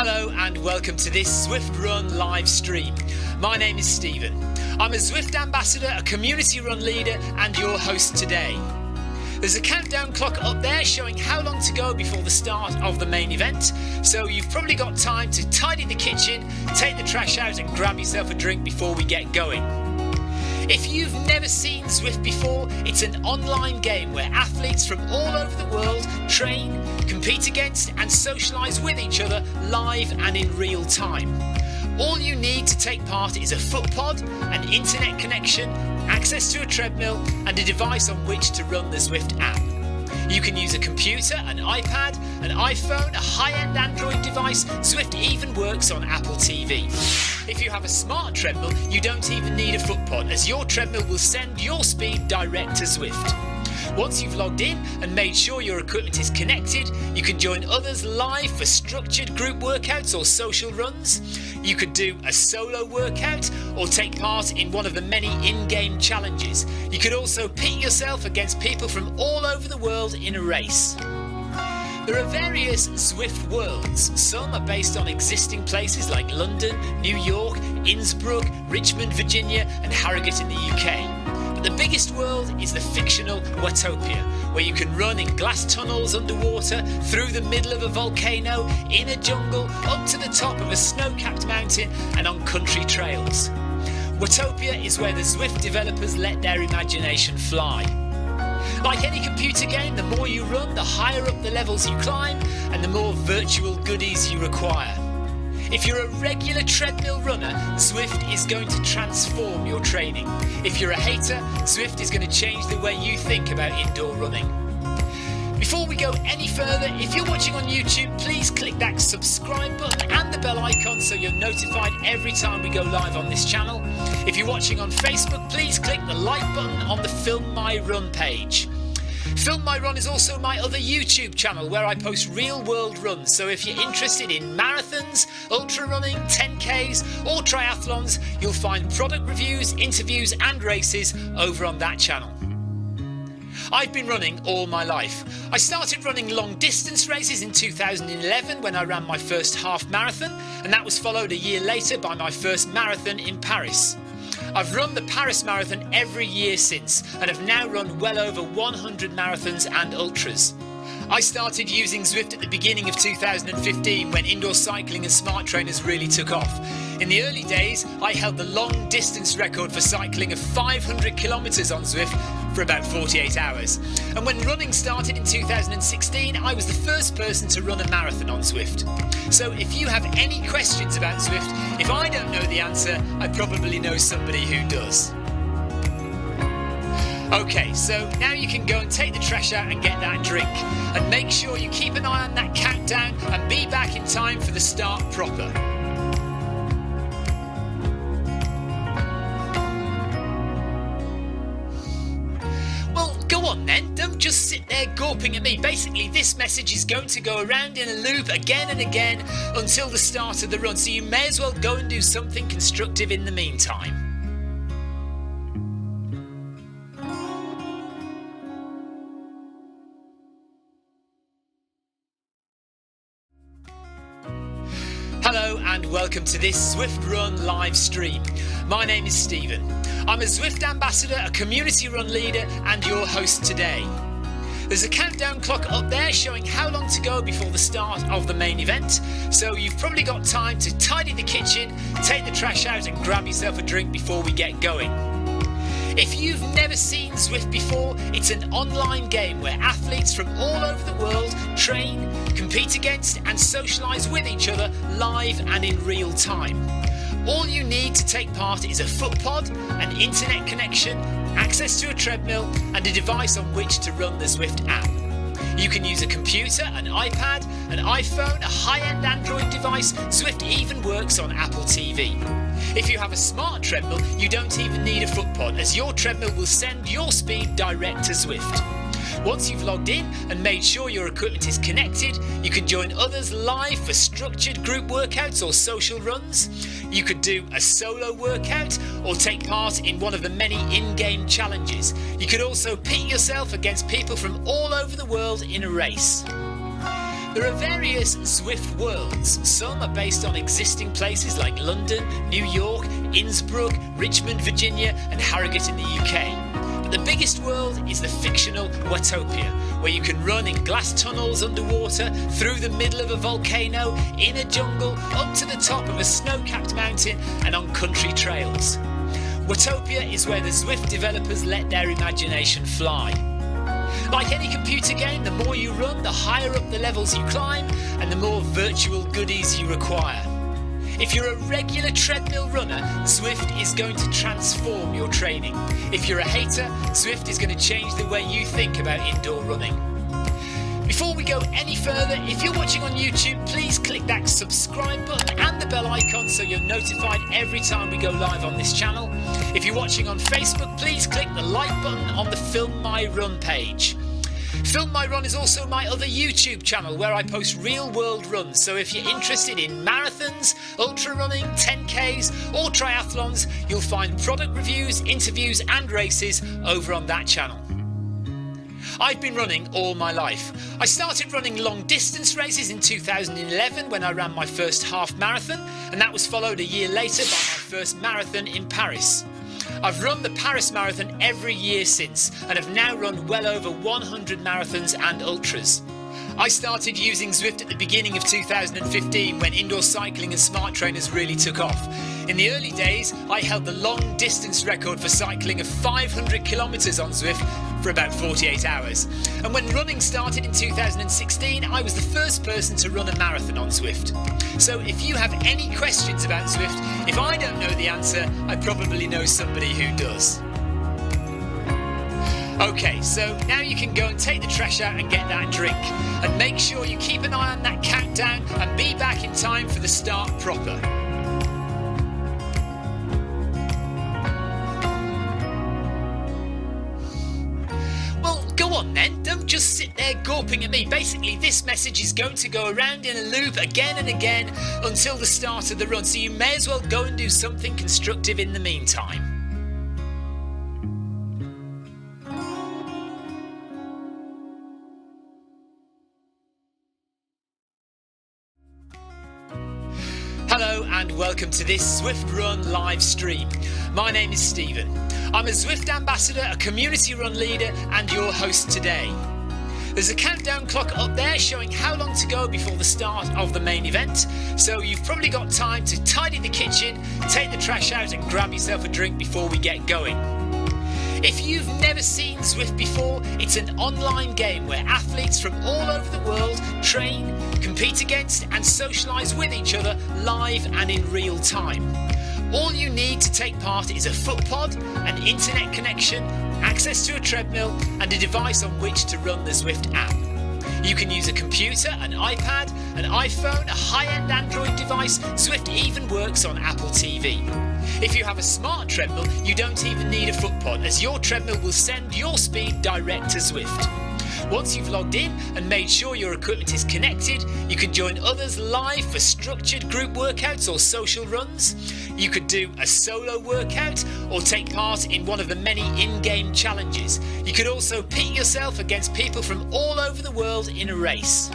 Hello and welcome to this Zwift Run live stream. My name is Stephen. I'm a Zwift ambassador, a community run leader and your host today. There's a countdown clock up there showing how long to go before the start of the main event, so you've probably got time to tidy the kitchen, take the trash out and grab yourself a drink before we get going. If you've never seen Zwift before, it's an online game where athletes from all over the world train, compete against and socialise with each other live and in real time. All you need to take part is a foot pod, an internet connection, access to a treadmill and a device on which to run the Zwift app. You can use a computer, an iPad, an iPhone, a high-end Android device. Zwift even works on Apple TV. If you have a smart treadmill, you don't even need a foot pod, as your treadmill will send your speed direct to Zwift. Once you've logged in and made sure your equipment is connected, you can join others live for structured group workouts or social runs. You could do a solo workout or take part in one of the many in-game challenges. You could also pit yourself against people from all over the world in a race. There are various Zwift worlds. Some are based on existing places like London, New York, Innsbruck, Richmond, Virginia and Harrogate in the UK. But the biggest world is the fictional Watopia, where you can run in glass tunnels underwater, through the middle of a volcano, in a jungle, up to the top of a snow-capped mountain and on country trails. Watopia is where the Zwift developers let their imagination fly. Like any computer game, the more you run, the higher up the levels you climb and the more virtual goodies you require. If you're a regular treadmill runner, Zwift is going to transform your training. If you're a hater, Zwift is going to change the way you think about indoor running. Before we go any further, if you're watching on YouTube, please click that subscribe button and the bell icon so you're notified every time we go live on this channel. If you're watching on Facebook, please click the like button on the Film My Run page. Film My Run is also my other YouTube channel where I post real world runs, so if you're interested in marathons, ultra running, 10Ks or triathlons, you'll find product reviews, interviews and races over on that channel. I've been running all my life. I started running long distance races in 2011 when I ran my first half marathon, and that was followed a year later by my first marathon in Paris. I've run the Paris Marathon every year since and have now run well over 100 marathons and ultras. I started using Zwift at the beginning of 2015 when indoor cycling and smart trainers really took off. In the early days, I held the long distance record for cycling of 500 kilometres on Zwift for about 48 hours. And when running started in 2016, I was the first person to run a marathon on Zwift. So if you have any questions about Zwift, if I don't know the answer, I probably know somebody who does. Okay, so now you can go and take the trash out and get that drink. And make sure you keep an eye on that countdown and be back in time for the start proper. Well, go on then, don't just sit there gawping at me. Basically, this message is going to go around in a loop again and again until the start of the run, so you may as well go and do something constructive in the meantime. Hello and welcome to this Zwift Run live stream. My name is Stephen. I'm a Zwift ambassador, a community run leader and your host today. There's a countdown clock up there showing how long to go before the start of the main event, so you've probably got time to tidy the kitchen, take the trash out and grab yourself a drink before we get going. If you've never seen Zwift before, it's an online game where athletes from all over the world train, compete against and socialise with each other live and in real time. All you need to take part is a foot pod, an internet connection, access to a treadmill and a device on which to run the Zwift app. You can use a computer, an iPad, an iPhone, a high-end Android device. Zwift even works on Apple TV. If you have a smart treadmill, you don't even need a foot pod, as your treadmill will send your speed direct to Zwift. Once you've logged in and made sure your equipment is connected, you can join others live for structured group workouts or social runs. You could do a solo workout or take part in one of the many in-game challenges. You could also pit yourself against people from all over the world in a race. There are various Zwift worlds. Some are based on existing places like London, New York, Innsbruck, Richmond, Virginia and Harrogate in the UK. But the biggest world is the fictional Watopia, where you can run in glass tunnels underwater, through the middle of a volcano, in a jungle, up to the top of a snow-capped mountain and on country trails. Watopia is where the Zwift developers let their imagination fly. Like any computer game, the more you run, the higher up the levels you climb and the more virtual goodies you require. If you're a regular treadmill runner, Zwift is going to transform your training. If you're a hater, Zwift is going to change the way you think about indoor running. Before we go any further, if you're watching on YouTube, please click that subscribe button and the bell icon so you're notified every time we go live on this channel. If you're watching on Facebook, please click the like button on the Film My Run page. Film My Run is also my other YouTube channel where I post real world runs, so if you're interested in marathons, ultra running, 10Ks or triathlons, you'll find product reviews, interviews and races over on that channel. I've been running all my life. I started running long distance races in 2011 when I ran my first half marathon, and that was followed a year later by my first marathon in Paris. I've run the Paris Marathon every year since and have now run well over 100 marathons and ultras. I started using Zwift at the beginning of 2015 when indoor cycling and smart trainers really took off. In the early days, I held the long distance record for cycling of 500 kilometres on Zwift for about 48 hours. And when running started in 2016, I was the first person to run a marathon on Zwift. So if you have any questions about Zwift, if I don't know the answer, I probably know somebody who does. Okay, so now you can go and take the trash out and get that drink. And make sure you keep an eye on that countdown and be back in time for the start proper. Well, go on then, don't just sit there gawping at me. Basically, this message is going to go around in a loop again and again until the start of the run, so you may as well go and do something constructive in the meantime. Hello and welcome to this Zwift Run live stream. My name is Stephen. I'm a Zwift ambassador, a community run leader and your host today. There's a countdown clock up there showing how long to go before the start of the main event, so you've probably got time to tidy the kitchen, take the trash out and grab yourself a drink before we get going. If you've never seen Zwift before, it's an online game where athletes from all over the world train, compete against and socialise with each other live and in real time. All you need to take part is a foot pod, an internet connection, access to a treadmill and a device on which to run the Zwift app. You can use a computer, an iPad, an iPhone, a high-end Android device. Zwift even works on Apple TV. If you have a smart treadmill, you don't even need a foot pod, as your treadmill will send your speed direct to Zwift. Once you've logged in and made sure your equipment is connected, you can join others live for structured group workouts or social runs. You could do a solo workout or take part in one of the many in-game challenges. You could also pit yourself against people from all over the world in a race.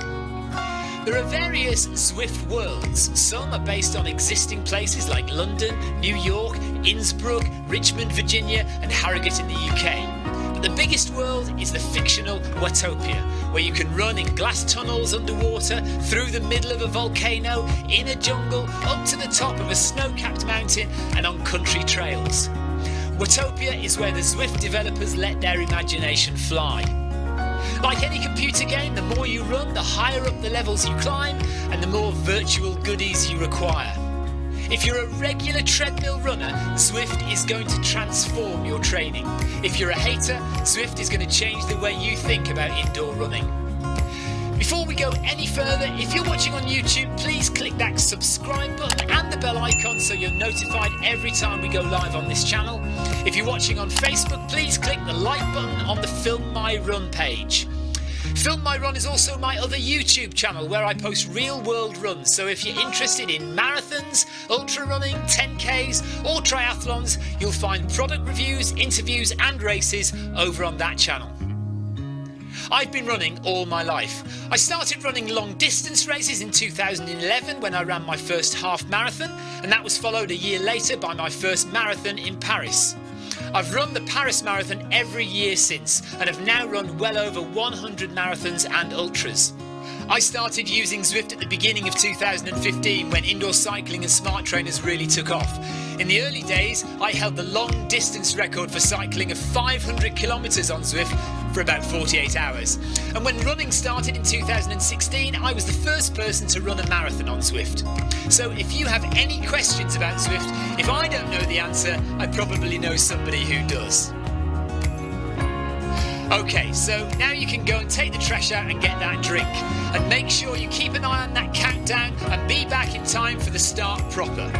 There are various Zwift worlds. Some are based on existing places like London, New York, Innsbruck, Richmond, Virginia and Harrogate in the UK. But the biggest world is the fictional Watopia, where you can run in glass tunnels underwater, through the middle of a volcano, in a jungle, up to the top of a snow-capped mountain and on country trails. Watopia is where the Zwift developers let their imagination fly. Like any computer game, the more you run, the higher up the levels you climb and the more virtual goodies you require. If you're a regular treadmill runner, Zwift is going to transform your training. If you're a hater, Zwift is going to change the way you think about indoor running. Before we go any further, if you're watching on YouTube, please click that subscribe button and the bell icon so you're notified every time we go live on this channel. If you're watching on Facebook, please click the like button on the Film My Run page. Film My Run is also my other YouTube channel where I post real world runs, so if you're interested in marathons, ultra running, 10Ks or triathlons, you'll find product reviews, interviews and races over on that channel. I've been running all my life. I started running long distance races in 2011 when I ran my first half marathon, and that was followed a year later by my first marathon in Paris. I've run the Paris Marathon every year since and have now run well over 100 marathons and ultras. I started using Zwift at the beginning of 2015 when indoor cycling and smart trainers really took off. In the early days, I held the long distance record for cycling of 500 kilometres on Zwift for about 48 hours. And when running started in 2016, I was the first person to run a marathon on Zwift. So if you have any questions about Zwift, if I don't know the answer, I probably know somebody who does. Okay, so now you can go and take the trash out and get that drink. And make sure you keep an eye on that countdown and be back in time for the start proper.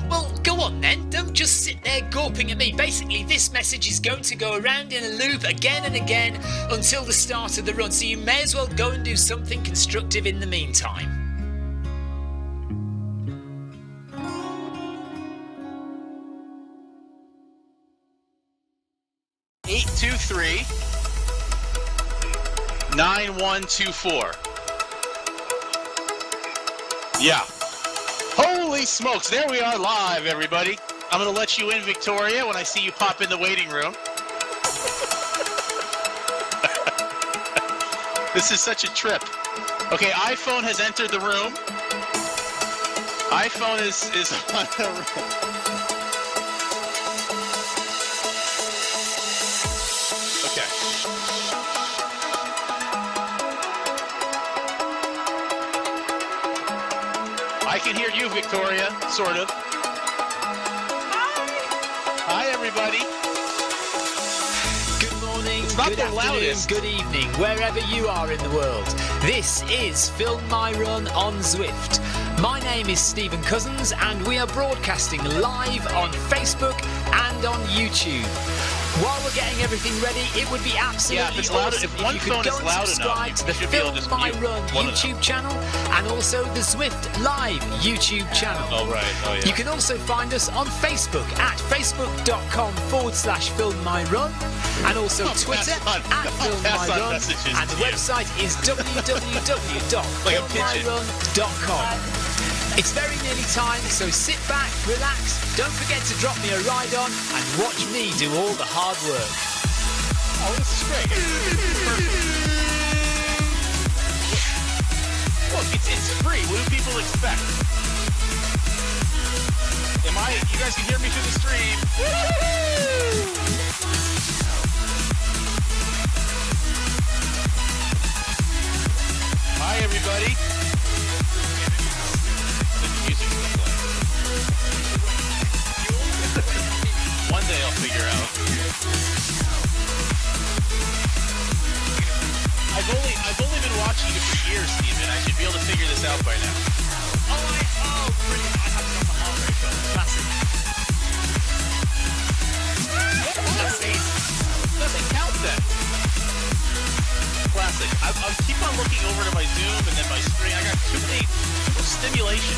Well, go on then, don't just sit there gawping at me. Basically, this message is going to go around in a loop again and again until the start of the run, so you may as well go and do something constructive in the meantime. 9124. Yeah. Holy smokes, there we are live, everybody. I'm going to let you in, Victoria, when I see you pop in the waiting room. This is such a trip. Okay, iPhone has entered the room. iPhone is on the room. I can hear you, Victoria, sort of. Hi, everybody. Good morning, it's not good the afternoon, loudest. Good evening, wherever you are in the world. This is Film My Run on Zwift. My name is Stephen Cousins, and we are broadcasting live on Facebook and on YouTube. While we're getting everything ready, it would be absolutely awesome if you could go and subscribe to the Film My Run YouTube channel and also the Zwift Live YouTube channel. Oh, right. Oh, yeah. You can also find us on Facebook at facebook.com/filmmyrun and also Twitter at filmmyrun, and the website is www.filmmyrun.com. It's very nearly time, so sit back, relax, don't forget to drop me a ride on and watch me do all the hard work. Oh, this is great. Look, it's free. What do people expect? You guys can hear me through the stream. Hi, everybody. One day I'll figure out. I've only been watching you for years, Steven. I should be able to figure this out by now. Oh, brilliant. I have it on the heart rate chart. Classic. Doesn't count then. Classic. I keep on looking over to my Zoom and then my screen. I got too much stimulation.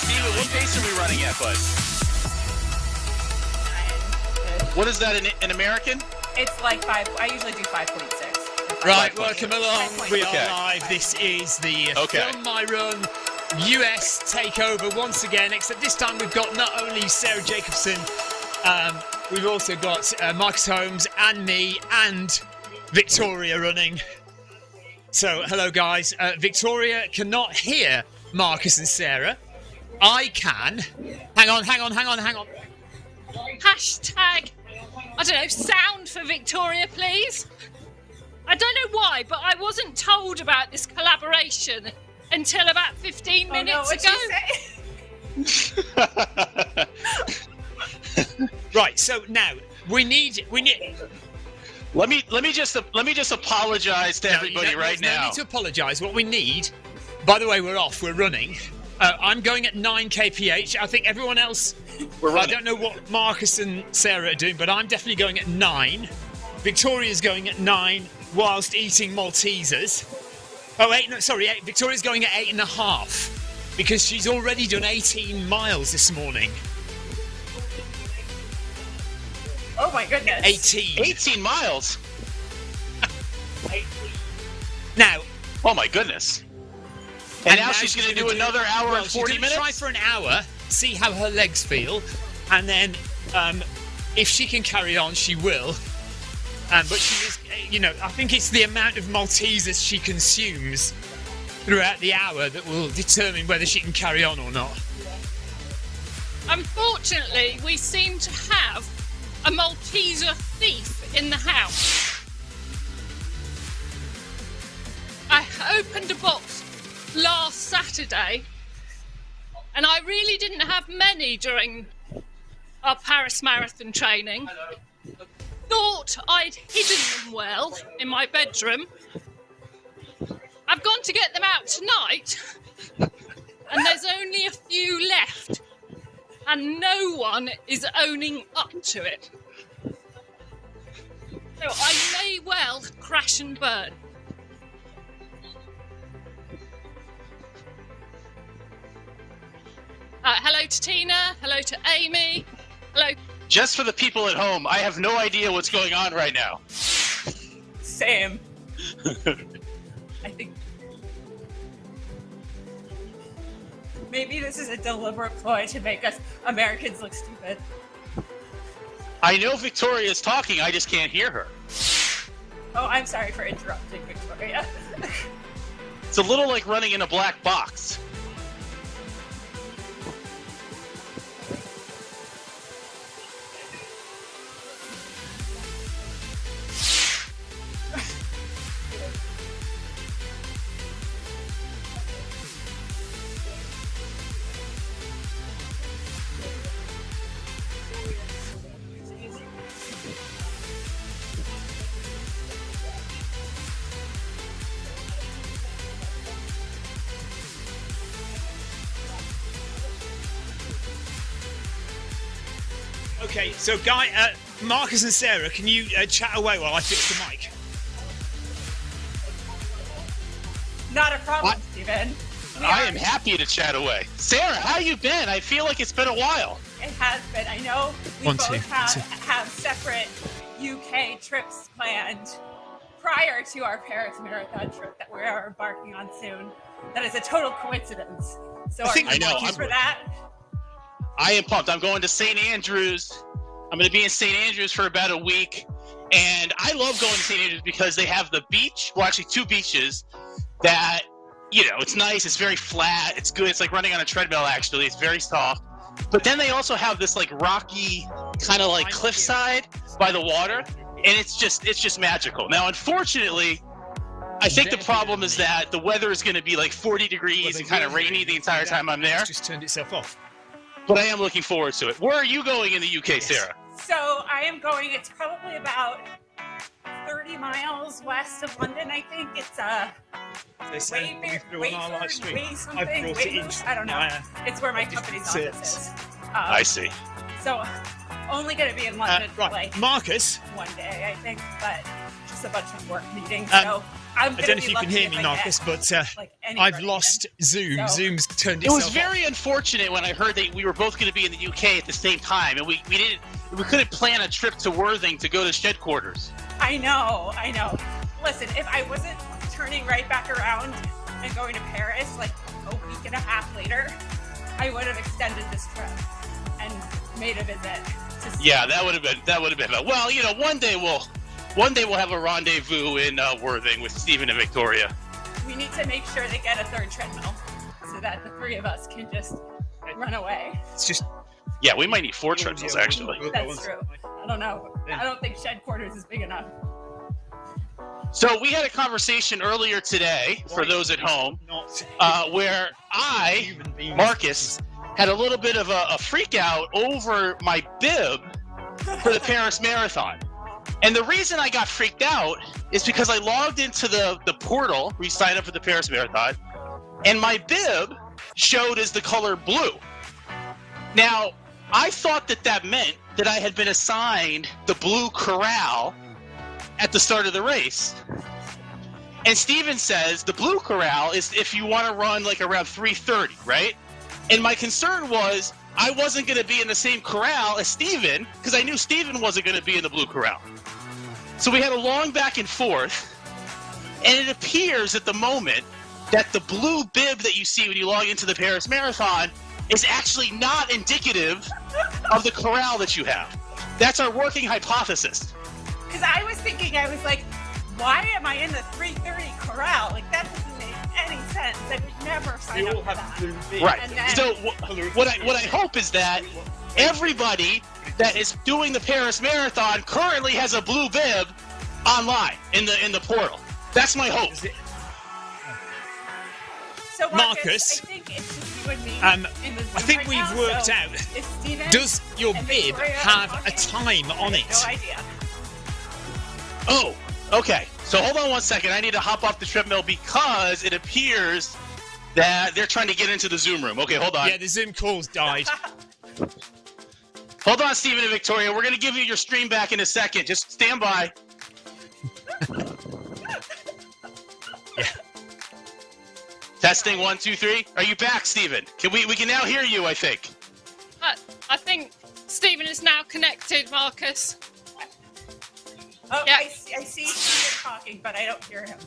Steven, what pace are we running at, bud? What is that in American? It's like 5. I usually do 5.6. Right, welcome along. We are Okay. live. This is the Okay. Film My Run US takeover once again, except this time we've got not only Sarah Jacobson, we've also got Marcus Holmes and me and Victoria running. So, hello guys. Victoria cannot hear Marcus and Sarah. I can. Hang on. Hashtag, I don't know, sound for Victoria, please. I don't know why, but I wasn't told about this collaboration until about 15 minutes ago. Right, so now we need. Let me just apologize to everybody right now. No need to apologise. What we need. By the way, we're off. We're running. I'm going at 9 kph. I think everyone else. We're running. I don't know what Marcus and Sarah are doing, but I'm definitely going at 9. Victoria's going at 9 whilst eating Maltesers. Oh, 8. No, sorry, 8. Victoria's going at 8.5. because she's already done 18 miles this morning. Oh my goodness. 18. 18 miles. Now. Oh my goodness. And now she's going to do another hour and 40 minutes? Try for an hour, see how her legs feel, and then if she can carry on, she will. But she is, I think it's the amount of Maltesers she consumes throughout the hour that will determine whether she can carry on or not. Unfortunately, we seem to have a Malteser thief in the house. I opened a box last Saturday, and I really didn't have many during our Paris Marathon training. Thought I'd hidden them well in my bedroom. I've gone to get them out tonight, and there's only a few left, and no one is owning up to it. So I may well crash and burn. Hello to Tina, hello to Amy, hello. Just for the people at home, I have no idea what's going on right now. Same. I think maybe this is a deliberate ploy to make us Americans look stupid. I know Victoria's talking, I just can't hear her. Oh, I'm sorry for interrupting, Victoria. It's a little like running in a black box. Okay, so Marcus and Sarah, can you chat away while I fix the mic? Not a problem, Stephen. I am happy to chat away. Sarah, how you been? I feel like it's been a while. It has been. I know we both have separate UK trips planned prior to our Paris Marathon trip that we are embarking on soon. That is a total coincidence. So are you lucky for that? I am pumped. I'm going to St. Andrews. I'm going to be in St. Andrews for about a week. And I love going to St. Andrews because they have the beach, well, actually two beaches that, it's nice. It's very flat. It's good. It's like running on a treadmill, actually. It's very soft. But then they also have this like rocky kind of like cliffside by the water. And it's just magical. Now, unfortunately, I think the problem is that the weather is going to be like 40 degrees and kind of rainy the entire time I'm there. It's just turned itself off. But I am looking forward to it. Where are you going in the UK, Sarah? So I am going, it's probably about 30 miles west of London, I think. It's I don't know. It's where my company's office is. I see. So only going to be in London for like Marcus? one day, I think, but just a bunch of work meetings. So I don't know if you can hear me, Marcus, but I've lost Zoom. So, Zoom's turned itself off. It was very unfortunate when I heard that we were both going to be in the UK at the same time, and we couldn't plan a trip to Worthing to go to shed quarters. I know. Listen, if I wasn't turning right back around and going to Paris like a week and a half later, I would have extended this trip and made a visit. Yeah, that would have been. Well, one day we'll have a rendezvous in Worthing with Stephen and Victoria. We need to make sure they get a third treadmill so that the three of us can just run away. It's just... Yeah, we might need 4 treadmills, actually. That's true. I don't know. I don't think shed quarters is big enough. So we had a conversation earlier today, for those at home, where I, Marcus, had a little bit of a freak out over my bib for the Paris Marathon. And the reason I got freaked out is because I logged into the portal where you sign up for the Paris Marathon, and my bib showed as the color blue. Now, I thought that meant that I had been assigned the blue corral at the start of the race. And Steven says the blue corral is if you want to run like around 3:30, right? And my concern was I wasn't going to be in the same corral as Steven because I knew Steven wasn't going to be in the blue corral. So we had a long back and forth, and it appears at the moment that the blue bib that you see when you log into the Paris Marathon is actually not indicative of the corral that you have. That's our working hypothesis. Because I was thinking, I was like, why am I in the 3:30 corral? Like, that doesn't make any sense. I would never sign up for that. Right. Then, So what I hope is that everybody that is doing the Paris Marathon currently has a blue bib online in the portal. That's my hope. So Marcus, I think it's just you and me in the Zoom I think right we've now, worked so out. it's Steven Does your and bib Victoria have a talking. time on it? No idea. Oh, okay. So hold on one second. I need to hop off the treadmill because it appears that they're trying to get into the Zoom room. Okay, hold on. Yeah, the Zoom call's died. Hold on, Stephen and Victoria. We're going to give you your stream back in a second. Just stand by. Yeah. Testing 1, 2, 3. Are you back, Stephen? We can now hear you, I think. I think Stephen is now connected, Marcus. Oh, Yeah. I see Steven talking, but I don't hear him.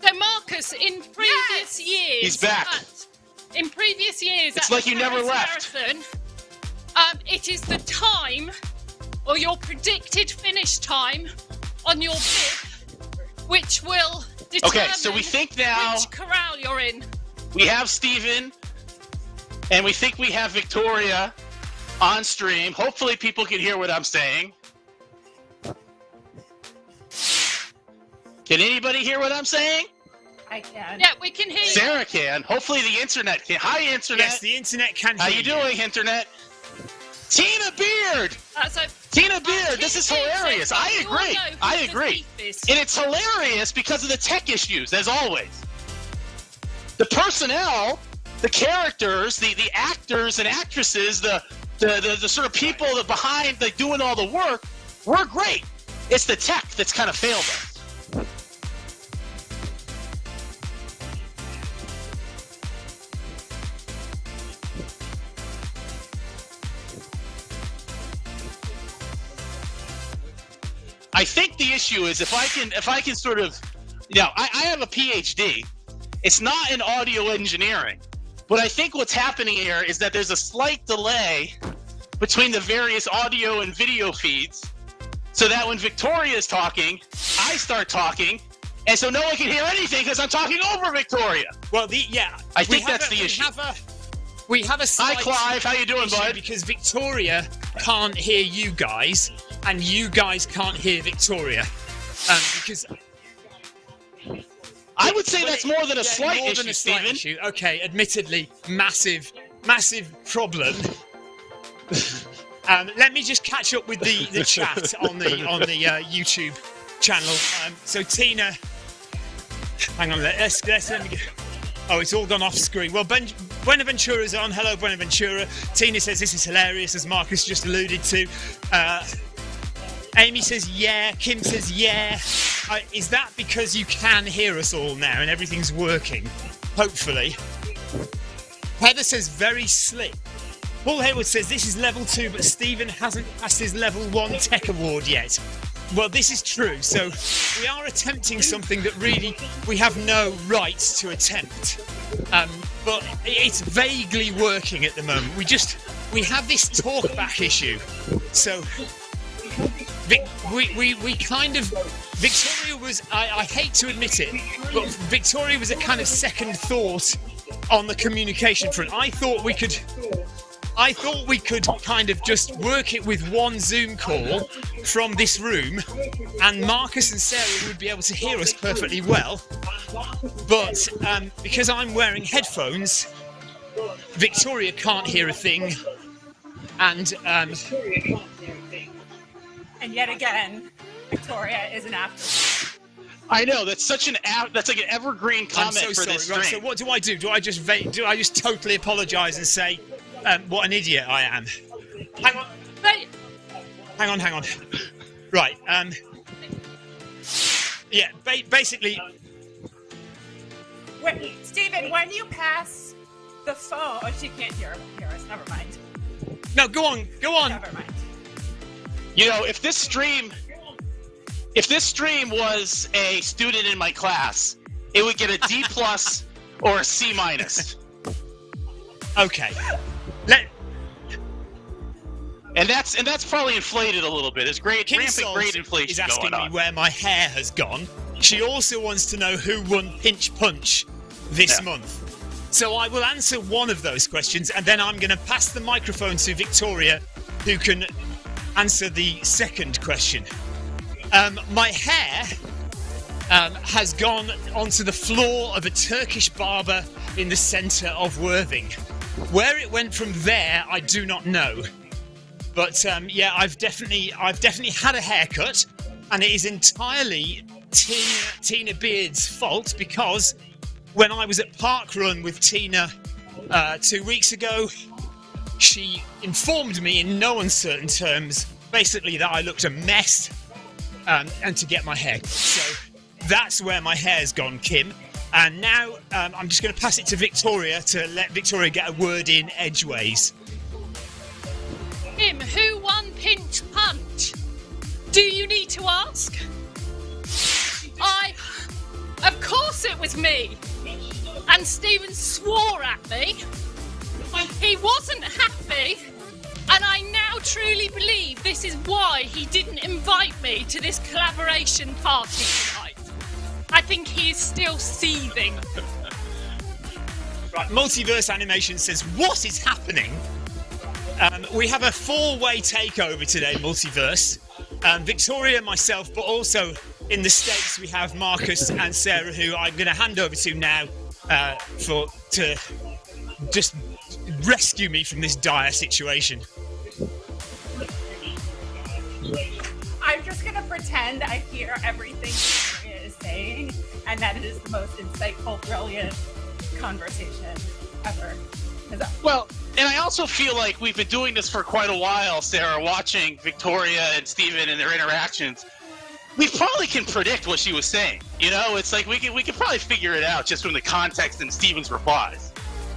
So, Marcus, in previous years... He's back. In previous years... It's at like the you never Paris left. Marathon, it is the time, or your predicted finish time, on your bib, which will determine Okay, so we think now which corral you're in. we have Stephen and we think we have Victoria on stream. Hopefully people can hear what I'm saying. Can anybody hear what I'm saying? I can. Yeah, we can hear you. Sarah can. Hopefully the internet can. Hi, internet. Yes, the internet can How hear you doing, internet? Tina Beard! So, Tina Beard, this is Tina Beard hilarious. says, I "You all agree. know who I the agree. thief is." And it's hilarious because of the tech issues, as always. The personnel, the characters, the actors and actresses, the sort of people that behind like doing all the work, we're great. It's the tech that's kind of failed us. I think the issue is if I can sort of, I have a PhD. It's not in audio engineering, but I think what's happening here is that there's a slight delay between the various audio and video feeds, so that when Victoria is talking, I start talking, and so no one can hear anything because I'm talking over Victoria. Well, I think that's the issue. We have a Hi, slight Clive. How you doing, issue bud? because Victoria can't hear you guys, and you guys can't hear Victoria. Because I would say that's more than a slight more issue, than a slight Stephen. issue. Okay, admittedly, massive problem. Let me just catch up with the chat on the YouTube channel. So Tina, hang on, let me go. Oh, it's all gone off screen. Well, Buenaventura's on. Hello, Buenaventura. Tina says this is hilarious, as Marcus just alluded to. Amy says yeah. Kim says yeah. Is that because you can hear us all now and everything's working? Hopefully. Heather says very slick. Paul Hayward says this is level 2, but Stephen hasn't passed his level 1 tech award yet. Well, this is true. So we are attempting something that really we have no right to attempt. But it's vaguely working at the moment. We have this talkback issue. So we kind of, Victoria was, I hate to admit it, but Victoria was a kind of second thought on the communication front. I thought we could kind of just work it with one Zoom call from this room, and Marcus and Sarah would be able to hear us perfectly well. But because I'm wearing headphones, Victoria can't hear a thing, and yet again, Victoria is an afterthought. I know that's like an evergreen comment I'm so for this sorry. stream. Right, so what do? Do I just totally apologise and say what an idiot I am? Hang on. Right. Yeah. Basically, Stephen, when you pass the phone, oh, she can't hear us. Never mind. No, go on. Never mind. You know, if this stream was a student in my class, it would get a D+ or a C-. Okay. And that's probably inflated a little bit. There's rampant grade inflation is asking going on. me where my hair has gone. She also wants to know who won Pinch Punch this month. So I will answer one of those questions, and then I'm going to pass the microphone to Victoria, who can answer the second question. My hair has gone onto the floor of a Turkish barber in the centre of Worthing. Where it went from there, I do not know. But yeah, I've definitely had a haircut, and it is entirely Tina Beard's fault, because when I was at Parkrun with Tina 2 weeks ago, she informed me in no uncertain terms, basically, that I looked a mess, and to get my hair cut. So that's where my hair's gone, Kim. And now I'm just going to pass it to Victoria to let Victoria get a word in edgeways. Kim, who won Pinch Punch? Do you need to ask? Of course it was me. And Stephen swore at me. He wasn't happy. And I now truly believe this is why he didn't invite me to this collaboration party tonight. I think he is still seething. Right, Multiverse Animation says, what is happening? We have a 4-way takeover today, Multiverse. Victoria, myself, but also in the States we have Marcus and Sarah, who I'm going to hand over to now to just rescue me from this dire situation. I'm just going to pretend I hear everything Victoria is saying, and that it is the most insightful, brilliant conversation ever. Well, and I also feel like we've been doing this for quite a while, Sarah, watching Victoria and Stephen and their interactions. We probably can predict what she was saying. You know, it's like we can probably figure it out just from the context in Stephen's replies.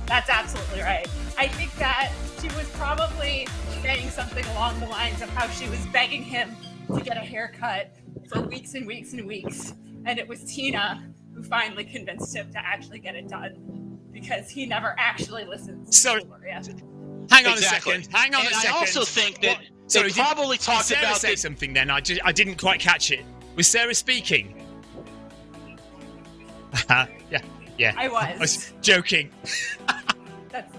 That's absolutely right. I think that she was probably saying something along the lines of how she was begging him to get a haircut for weeks and weeks and weeks. And it was Tina who finally convinced him to actually get it done, because he never actually listens to Victoria. Hang on a second. I also think that they probably talked about... Sarah say something then? I didn't quite catch it. Was Sarah speaking? Yeah. I was. I was joking. That's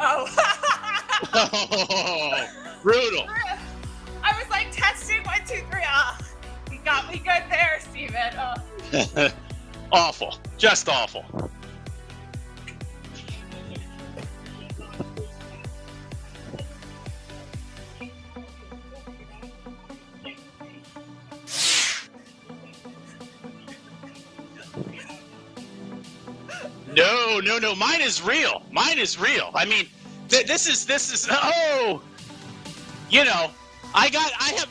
oh. Oh, brutal. I was like testing 1, 2, 3. You got me good there, Stephen. Oh. Awful. Just awful. No. Mine is real. I mean, this is. Oh, you know,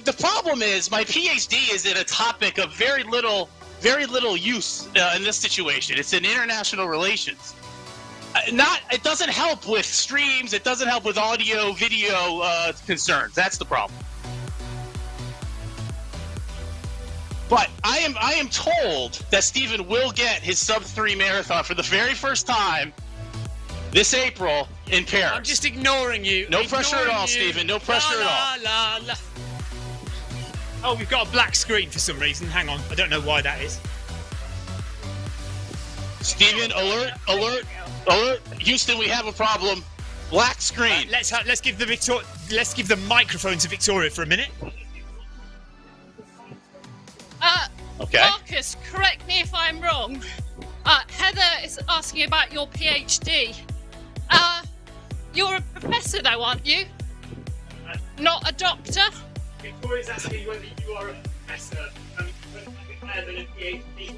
the problem is my PhD is in a topic of very little use in this situation. It's in international relations. It doesn't help with streams. It doesn't help with audio, video concerns. That's the problem. But I am told that Stephen will get his sub-3 marathon for the very first time this April in Paris. I'm just ignoring you. No pressure at all, Stephen. No pressure at all. Oh, we've got a black screen for some reason. Hang on. I don't know why that is. Stephen, alert. Houston, we have a problem. Black screen. Let's give the microphone to Victoria for a minute. Okay. Marcus, correct me if I'm wrong. Heather is asking about your PhD. You're a professor though, aren't you? Not a doctor? Victoria's asking whether you are a professor higher than a PhD.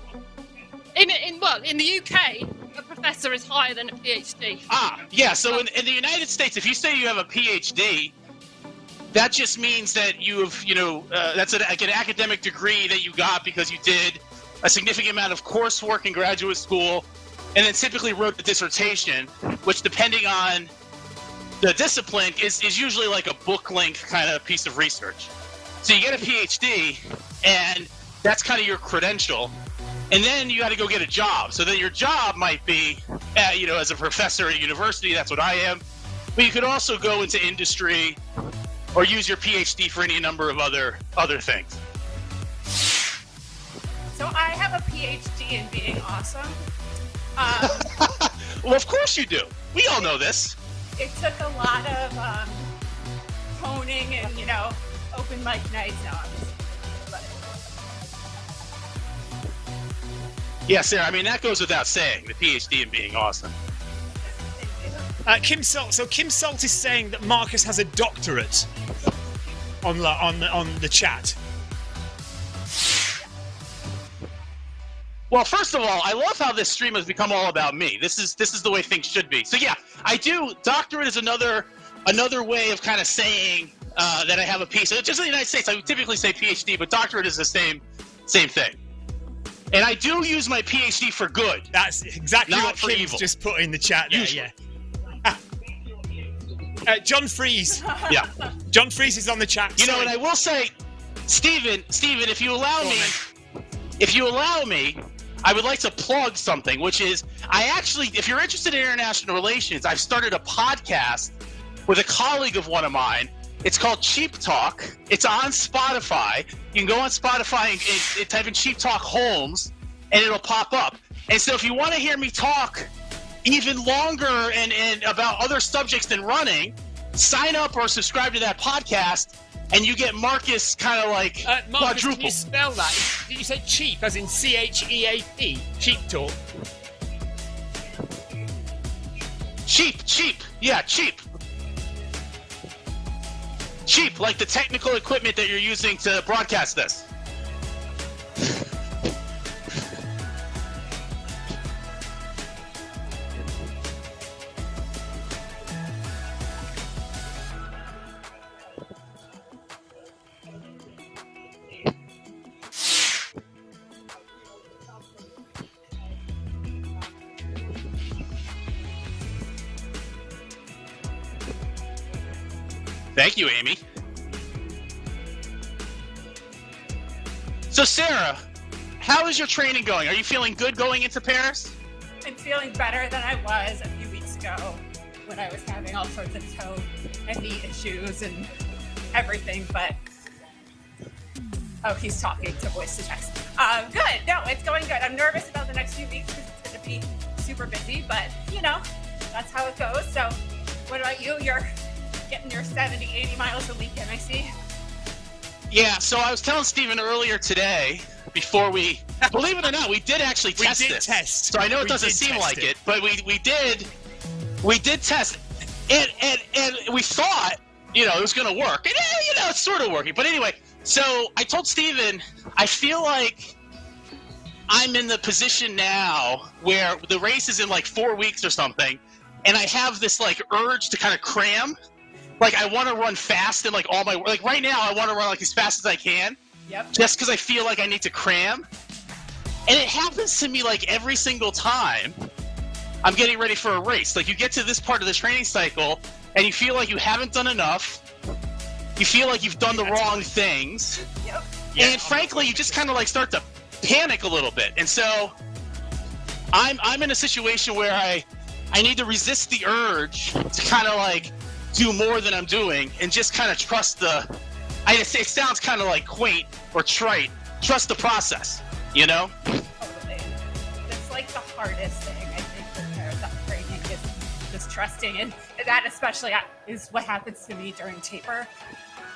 In the UK, a professor is higher than a PhD. Yeah. So in the United States, if you say you have a PhD, that just means that you have, that's like an academic degree that you got because you did a significant amount of coursework in graduate school, and then typically wrote a dissertation, which depending on the discipline is usually like a book length kind of piece of research. So you get a PhD, and that's kind of your credential. And then you got to go get a job. So then your job might be, as a professor at a university, that's what I am. But you could also go into industry or use your PhD for any number of other things. So I have a PhD in being awesome. Well, of course you do. We all know this. It took a lot of honing and, open mic nights. Yeah, Sarah, I mean, that goes without saying, the PhD in being awesome. Kim Salt is saying that Marcus has a doctorate on the chat. Well, first of all, I love how this stream has become all about me. This is the way things should be. So yeah, I do. Doctorate is another way of kind of saying that I have a piece. Just in the United States, I would typically say PhD, but doctorate is the same thing. And I do use my PhD for good. That's exactly not what for Kim's evil. just put in the chat there. Usually. Yeah. John Fries. Yeah. John Fries is on the chat. And I will say, Stephen, if you allow me, I would like to plug something, which is if you're interested in international relations, I've started a podcast with a colleague of one of mine. It's called Cheap Talk. It's on Spotify. You can go on Spotify and type in Cheap Talk Holmes, and it'll pop up. And so if you want to hear me talk even longer and about other subjects than running, sign up or subscribe to that podcast, and you get Marcus kind of like Marcus, quadruple. can you spell that? Did you say cheap as in CHEAP? Cheap Talk? Cheap. Yeah, cheap. Cheap, like the technical equipment that you're using to broadcast this. Thank you, Amy. So, Sarah, how is your training going? Are you feeling good going into Paris? I'm feeling better than I was a few weeks ago when I was having all sorts of toe and knee issues and everything, but... Oh, he's talking to voice to text. Good. No, it's going good. I'm nervous about the next few weeks because it's going to be super busy, but, that's how it goes. So, what about you? You're getting your 70, 80 miles a weekend, I see. Yeah, so I was telling Stephen earlier today, before we, believe it or not, we did actually test this. So I know it doesn't seem like it, but we did test, and we thought, it was going to work, and it's sort of working. But anyway, so I told Stephen, I feel like I'm in the position now where the race is in like 4 weeks or something, and I have this like urge to kind of cram. Like, I want to run fast and, right now, I want to run, as fast as I can. Yep. Just because I feel like I need to cram. And it happens to me, every single time I'm getting ready for a race. Like, you get to this part of the training cycle, and you feel like you haven't done enough. You feel like you've done the wrong things. Yep. And, frankly, you just kind of, start to panic a little bit. And so I'm in a situation where I need to resist the urge to kind of, do more than I'm doing and just kind of trust it sounds kind of quaint or trite. Trust the process, Totally. It's the hardest thing, I think, with marathon training is just trusting. And that especially is what happens to me during taper.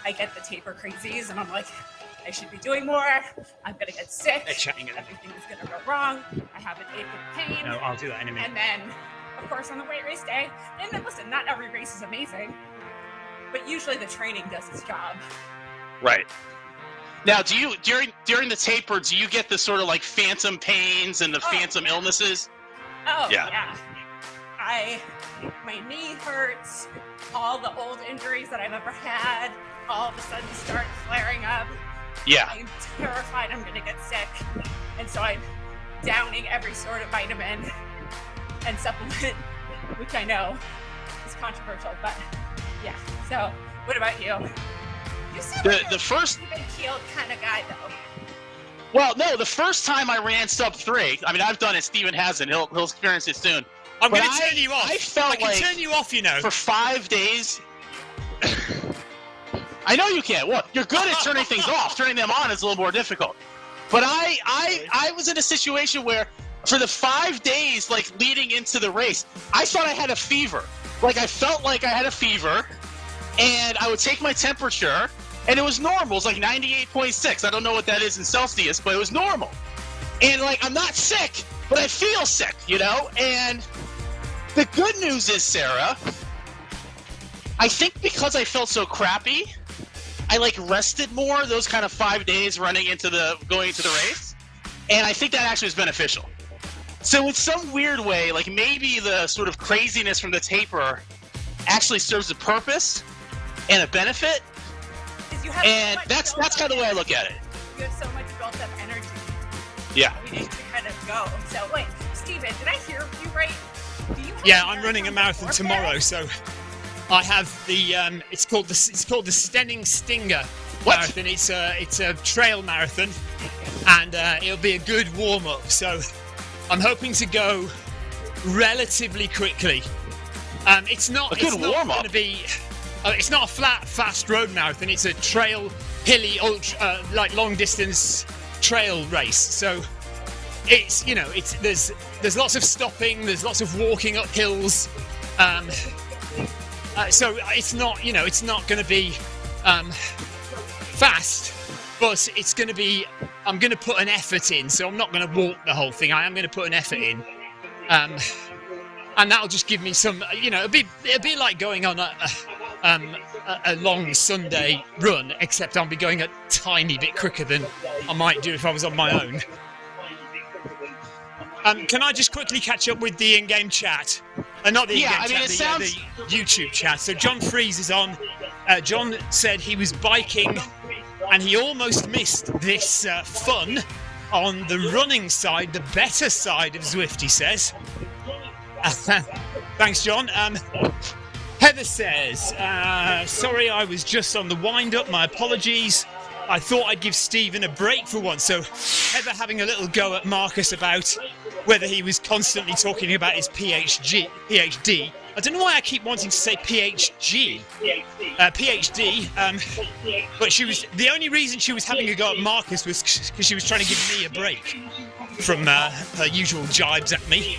I get the taper crazies and I'm like, I should be doing more. I'm going to get sick. Everything is going to go wrong. I have an ache and pain. No, I'll do that in a minute. And then, of course, on the weight race day, and then listen, not every race is amazing, but usually the training does its job. Right. Now, do you during the taper, do you get the sort of phantom pains and the phantom illnesses? Oh yeah. My knee hurts. All the old injuries that I've ever had all of a sudden start flaring up. Yeah. I'm terrified I'm going to get sick. And so I'm downing every sort of vitamin and supplement, which I know is controversial, but yeah. So what about you? You seem like The first even-keeled kind of guy, though. Well, no, the first time I ran sub 3, I mean, I've done it. Steven hasn't. He'll experience it soon. I'm going to turn you off. I can turn you off, you know. For 5 days. I know you can. Well, you're good at turning things off. Turning them on is a little more difficult. But I was in a situation where for the 5 days, like, leading into the race, I thought I had a fever. Like, I felt like I had a fever, and I would take my temperature, and it was normal. It was like 98.6. I don't know what that is in Celsius, but it was normal. And, like, I'm not sick, but I feel sick, you know? And the good news is, Sarah, I think because I felt so crappy, I, like, rested more those kind of 5 days going into the race. And I think that actually was beneficial. So in some weird way, like, maybe the sort of craziness from the taper actually serves a purpose and a benefit. And that's kind of the way I look at it. You have so much built up energy. Yeah. We need to kind of go. So wait, Steven, did I hear you right? I'm running a marathon tomorrow, so I have the it's called the Stenning Stinger marathon. It's a trail marathon, and it'll be a good warm up. So I'm hoping to go relatively quickly. It's not going to be. It's not a flat, fast road marathon. It's a trail, hilly, ultra, like long-distance trail race. So it's there's lots of stopping. There's lots of walking up hills. So it's not going to be fast, but it's going to be. I'm going to put an effort in. So I'm not going to walk the whole thing. I am going to put an effort in. And that'll just give me some. It'll be like going on a long Sunday run, except I'll be going a tiny bit quicker than I might do if I was on my own. Can I just quickly catch up with the in-game chat? Not the in-game chat, the YouTube chat. So John Freeze is on. John said he was biking and he almost missed this fun on the running side, the better side of Zwift, he says. Thanks, John. Heather says, sorry, I was just on the wind-up. My apologies. I thought I'd give Stephen a break for once. So Heather having a little go at Marcus about whether he was constantly talking about his PhD. I don't know why I keep wanting to say PhD. But the only reason she was having a go at Marcus was because she was trying to give me a break from her usual jibes at me.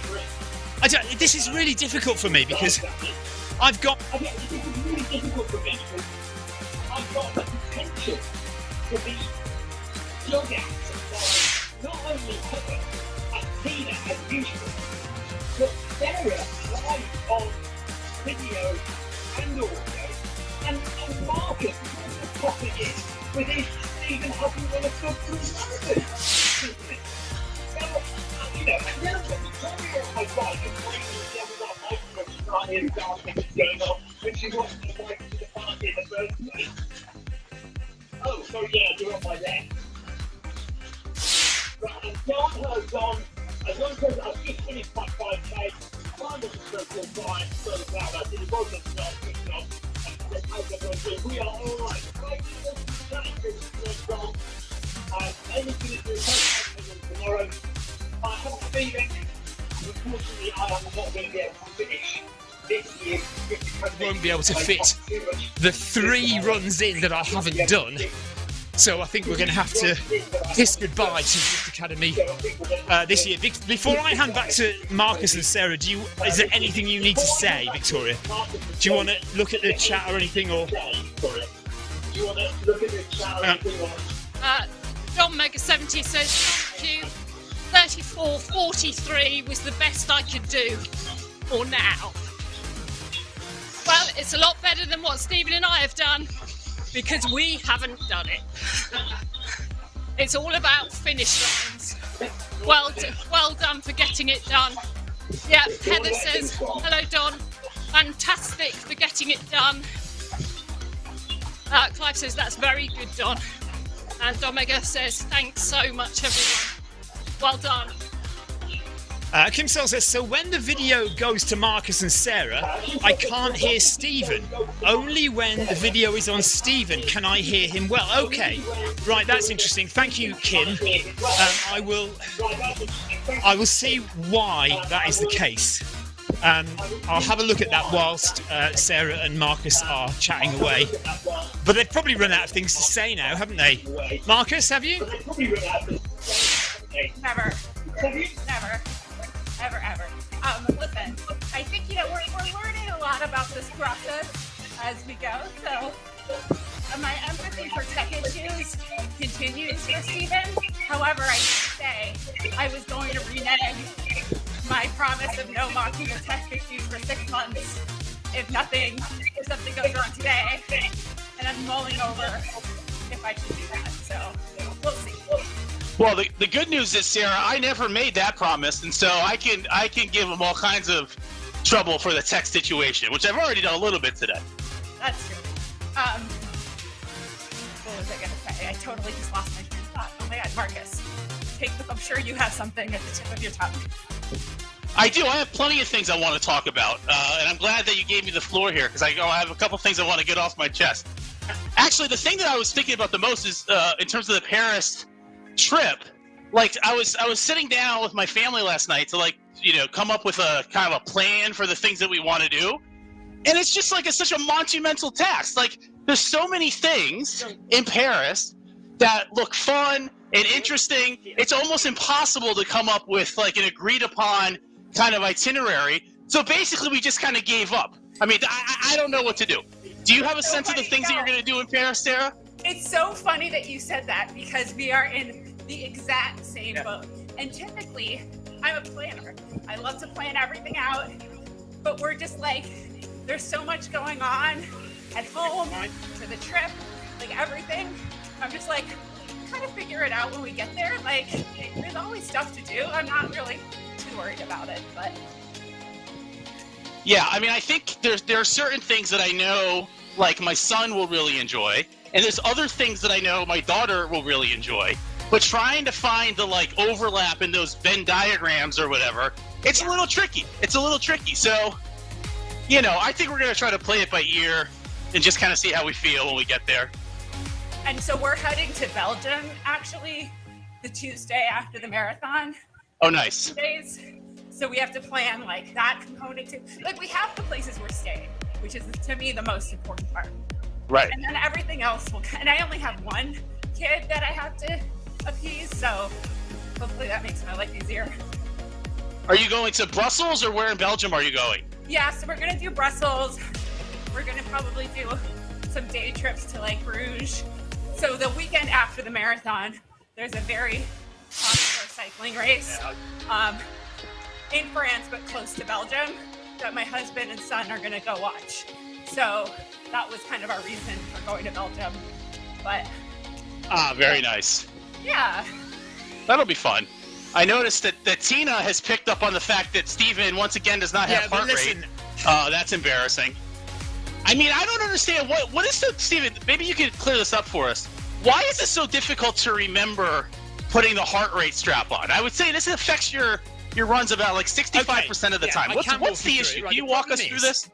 This is really difficult for me because I've got the potential to be dug out by not only Heather and Tina as usual, but Sarah live on video and audio, and Marcus popping in with his Stephen having run a sub-3 marathon. And then I've got Victoria on my bike and bringing the other starting going on, when she wasn't invited to the party in the first place. Oh, so yeah, you're on my left. Right, and John has gone, as long as I've just finished my 5K, I'm going to circle by, so glad I did it, both of them, good job. We are all right. Anything that we're tomorrow, I have a feeling, unfortunately, I am not going to be able to finish this year. Won't be able to fit the 3 runs in that I haven't done. So I think we're going to have to kiss goodbye to Zwift Academy this year. Before I hand back to Marcus and Sarah, is there anything you need to say, Victoria? Do you want to look at the chat or anything, or? John Mega 70 says thank you. 34:43 was the best I could do for now. Well, it's a lot better than what Stephen and I have done, because we haven't done it. It's all about finish lines. Well done for getting it done. Yeah, Heather says, hello Don, fantastic for getting it done. Clive says, that's very good, Don. And Omega says, thanks so much, everyone. Well done. Kim Sol says, so when the video goes to Marcus and Sarah, I can't hear Stephen. Only when the video is on Stephen can I hear him well. Okay, right, that's interesting. Thank you, Kim. I will see why that is the case. I'll have a look at that whilst Sarah and Marcus are chatting away. But they've probably run out of things to say now, haven't they? Marcus, have you? Never. Ever. Listen, I think, we're learning a lot about this process as we go, so my empathy for tech issues continues for Stephen. However, I should say I was going to renege my promise of no mocking of tech issues for 6 months if something goes wrong today, and I'm mulling over if I should do that, so we'll see. Well, the good news is, Sarah, I never made that promise, and so I can give them all kinds of trouble for the tech situation, which I've already done a little bit today. That's true. What was I going to say? I totally just lost my train of thought. Oh my God, Marcus, I'm sure you have something at the tip of your tongue. I do. I have plenty of things I want to talk about, and I'm glad that you gave me the floor here because I have a couple things I want to get off my chest. Actually, the thing that I was thinking about the most is in terms of the Paris trip. Like I was sitting down with my family last night to come up with a kind of a plan for the things that we want to do, and it's just like it's such a monumental task. Like there's so many things in Paris that look fun and interesting. It's almost impossible to come up with like an agreed upon kind of itinerary. So basically, we just kind of gave up. I mean, I don't know what to do. Do you have a sense of the things that you're going to do in Paris, Sarah? It's so funny that you said that because we are in the exact same boat. And typically, I'm a planner. I love to plan everything out, but we're just like, there's so much going on at home, to the trip, like everything. I'm just like, kind of figure it out when we get there. Like, there's always stuff to do. I'm not really too worried about it, but. Yeah, I mean, I think there are certain things that I know, like my son will really enjoy, and there's other things that I know my daughter will really enjoy. But trying to find the like overlap in those Venn diagrams or whatever, it's a little tricky. So, I think we're gonna try to play it by ear and just kind of see how we feel when we get there. And so we're heading to Belgium, actually, the Tuesday after the marathon. Oh, nice. Days. So we have to plan like that component too. Like we have the places we're staying, which is to me the most important part. Right. And then everything else and I only have one kid that I have to appease, so hopefully that makes my life easier. Are you going to Brussels or where in Belgium are you going? Yeah, so we're gonna do Brussels. We're gonna probably do some day trips to like Bruges. So the weekend after the marathon, there's a very popular cycling race in France, but close to Belgium, that my husband and son are gonna go watch. So that was kind of our reason for going to Belgium. But very nice. Yeah. That'll be fun. I noticed that Tina has picked up on the fact that Stephen once again does not have heart rate. That's embarrassing. I mean, I don't understand what is Stephen, maybe you could clear this up for us. Why is it so difficult to remember putting the heart rate strap on? I would say this affects your runs about like 65% of the time. What's the issue? Can you walk us through this?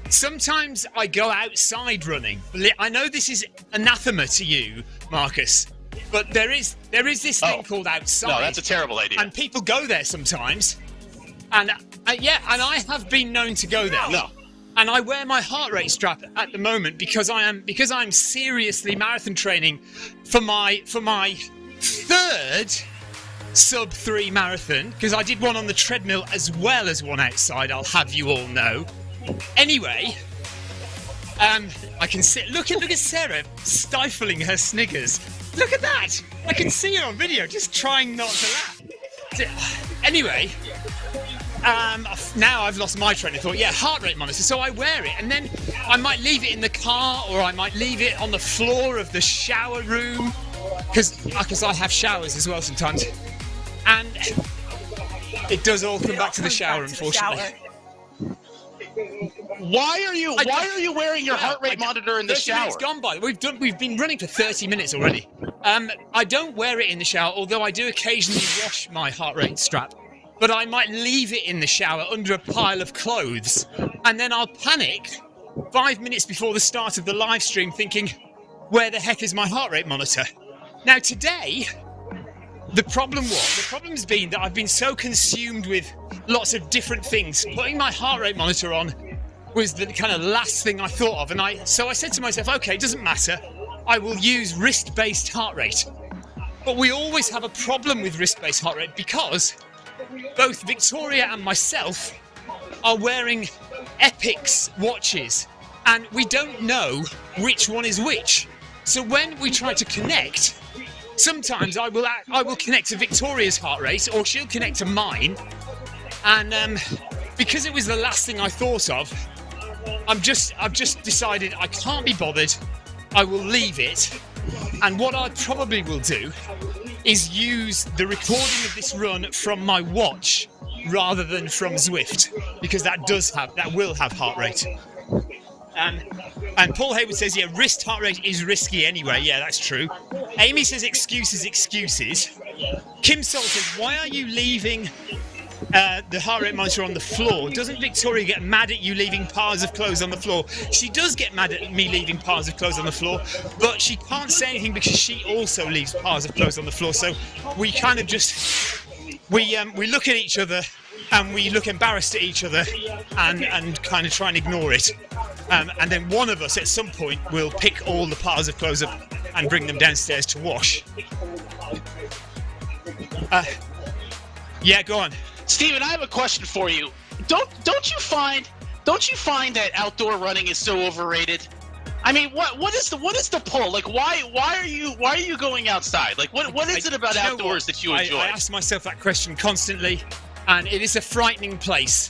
Sometimes I go outside running. I know this is anathema to you, Marcus, but there is this thing called outside. No, that's a terrible idea. And people go there sometimes. And I have been known to go there. No. And I wear my heart rate strap at the moment because I'm seriously marathon training for my third sub 3 marathon, because I did one on the treadmill as well as one outside, I'll have you all know. Anyway, I can see. Look at Sarah stifling her sniggers. Look at that! I can see her on video, just trying not to laugh. Anyway, now I've lost my train of thought. Yeah, heart rate monitor. So I wear it, and then I might leave it in the car, or I might leave it on the floor of the shower room, because I have showers as well sometimes, and it does all come back to the shower, unfortunately. Why are you wearing your heart rate monitor in the shower? It's gone by. We've been running for 30 minutes already. I don't wear it in the shower, although I do occasionally wash my heart rate strap. But I might leave it in the shower under a pile of clothes, and then I'll panic 5 minutes before the start of the live stream, thinking, "Where the heck is my heart rate monitor?" Now today, the problem's been that I've been so consumed with lots of different things. Putting my heart rate monitor on was the kind of last thing I thought of, and so I said to myself, okay, it doesn't matter, I will use wrist-based heart rate. But we always have a problem with wrist-based heart rate because both Victoria and myself are wearing Epix watches, and we don't know which one is which. So when we try to connect, sometimes I will connect to Victoria's heart rate, or she'll connect to mine, and because it was the last thing I thought of, I've just decided I can't be bothered. I will leave it, and what I probably will do is use the recording of this run from my watch rather than from Zwift, because that will have heart rate. And Paul Hayward says, yeah, wrist heart rate is risky anyway. Yeah, that's true. Amy says excuses. Kim Sol says, why are you leaving the heart rate monitor on the floor? Doesn't Victoria get mad at you leaving piles of clothes on the floor? She does get mad at me leaving piles of clothes on the floor, but she can't say anything because she also leaves piles of clothes on the floor. So we kind of just we look at each other and we look embarrassed at each other and kind of try and ignore it. And then one of us at some point will pick all the piles of clothes up and bring them downstairs to wash. Yeah, go on. Stephen, I have a question for you. Don't you find that outdoor running is so overrated? I mean, what is the pull? Like, why are you going outside? Like, what is it about outdoors that you enjoy? I ask myself that question constantly, and it is a frightening place.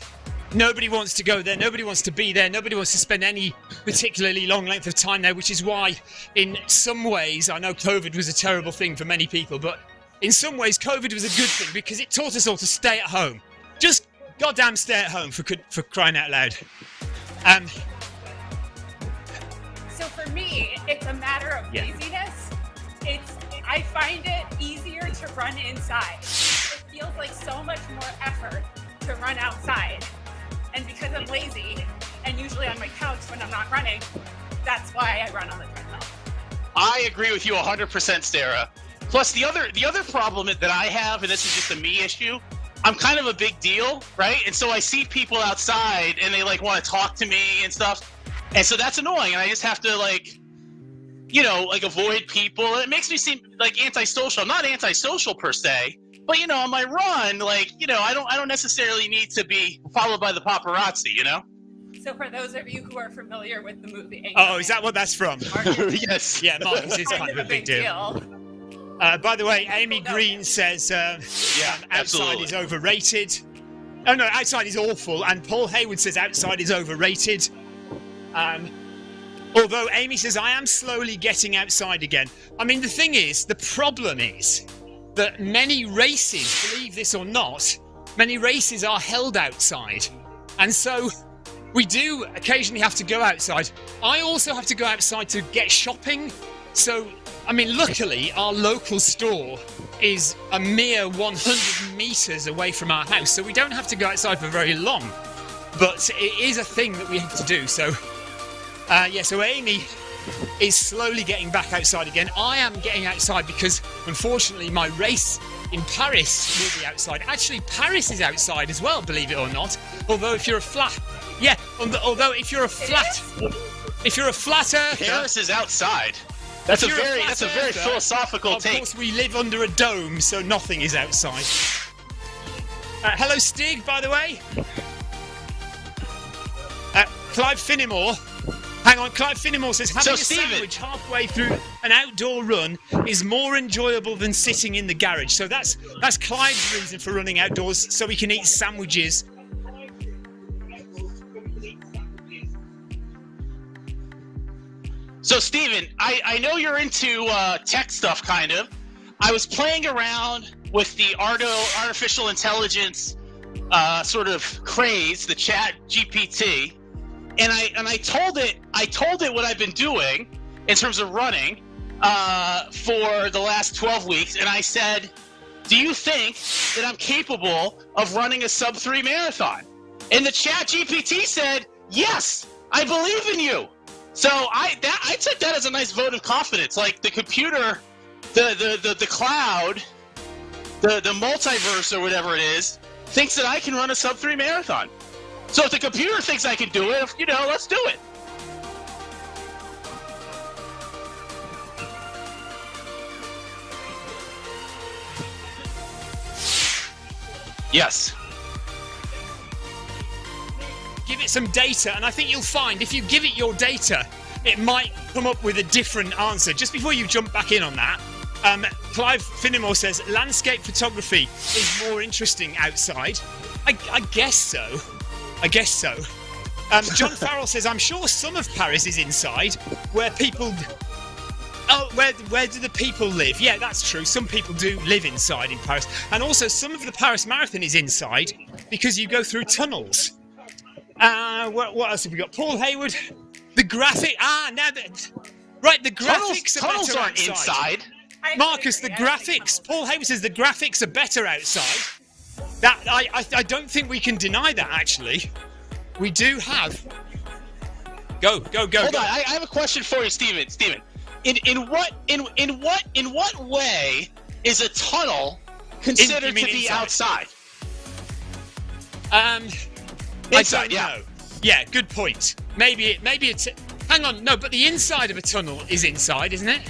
Nobody wants to go there. Nobody wants to be there. Nobody wants to spend any particularly long length of time there, which is why, in some ways, I know COVID was a terrible thing for many people, but in some ways, COVID was a good thing because it taught us all to stay at home. Just goddamn stay at home for crying out loud. So for me, it's a matter of laziness. I find it easier to run inside. It feels like so much more effort to run outside. And because I'm lazy, and usually on my couch when I'm not running, that's why I run on the treadmill. I agree with you 100%, Sarah. Plus, the other problem that I have, and this is just a me issue, I'm kind of a big deal, right? And so I see people outside, and they like want to talk to me and stuff, and so that's annoying. And I just have to avoid people. And it makes me seem like antisocial. I'm not antisocial per se. But on my run, I don't necessarily need to be followed by the paparazzi, So for those of you who are familiar with the movie, is that what that's from? Yes. Yeah, Marcus is kind of a big deal. By the way, Amy Green says outside is overrated. Oh no, outside is awful. And Paul Hayward says outside is overrated. Although Amy says I am slowly getting outside again. I mean, the problem is that many races, believe this or not, many races are held outside. And so we do occasionally have to go outside. I also have to go outside to get shopping. So, I mean, luckily, our local store is a mere 100 meters away from our house. So we don't have to go outside for very long. But it is a thing that we have to do. So, so Amy is slowly getting back outside again. I am getting outside because, unfortunately, my race in Paris will be outside. Actually, Paris is outside as well, believe it or not. Although if you're a flat earther, Paris is outside. That's a very philosophical take. Of course, we live under a dome, so nothing is outside. Hello, Stig, by the way. Clive Finnemore. Hang on, Clive Finnemore says having a sandwich halfway through an outdoor run is more enjoyable than sitting in the garage. So that's Clive's reason for running outdoors, so he can eat sandwiches. So Stephen, I know you're into tech stuff, kind of. I was playing around with the artificial intelligence sort of craze, the Chat GPT, and I told it what I've been doing in terms of running for the last 12 weeks, and I said, do you think that I'm capable of running a sub-3 marathon? And the Chat GPT said, yes, I believe in you. So I took that as a nice vote of confidence. Like the computer, the cloud, the multiverse or whatever it is, thinks that I can run a sub-3 marathon. So if the computer thinks I can do it, let's do it. Yes. Give it some data, and I think you'll find if you give it your data, it might come up with a different answer. Just before you jump back in on that, Clive Finnemore says landscape photography is more interesting outside. I guess so. John Farrell says, I'm sure some of Paris is inside, where people... Oh, where do the people live? Yeah, that's true. Some people do live inside in Paris. And also, some of the Paris Marathon is inside because you go through tunnels. What else have we got? Paul Hayward, the graphic... Right, the graphics are tunnels better aren't outside. Inside. Marcus, the graphics... Paul Hayward says the graphics are better outside. That I don't think we can deny that, actually. We do have... Go. Hold on, I have a question for you, Stephen. In what way is a tunnel considered to be outside? Inside, I don't know. Yeah, good point. Maybe it's... Hang on, no, but the inside of a tunnel is inside, isn't it?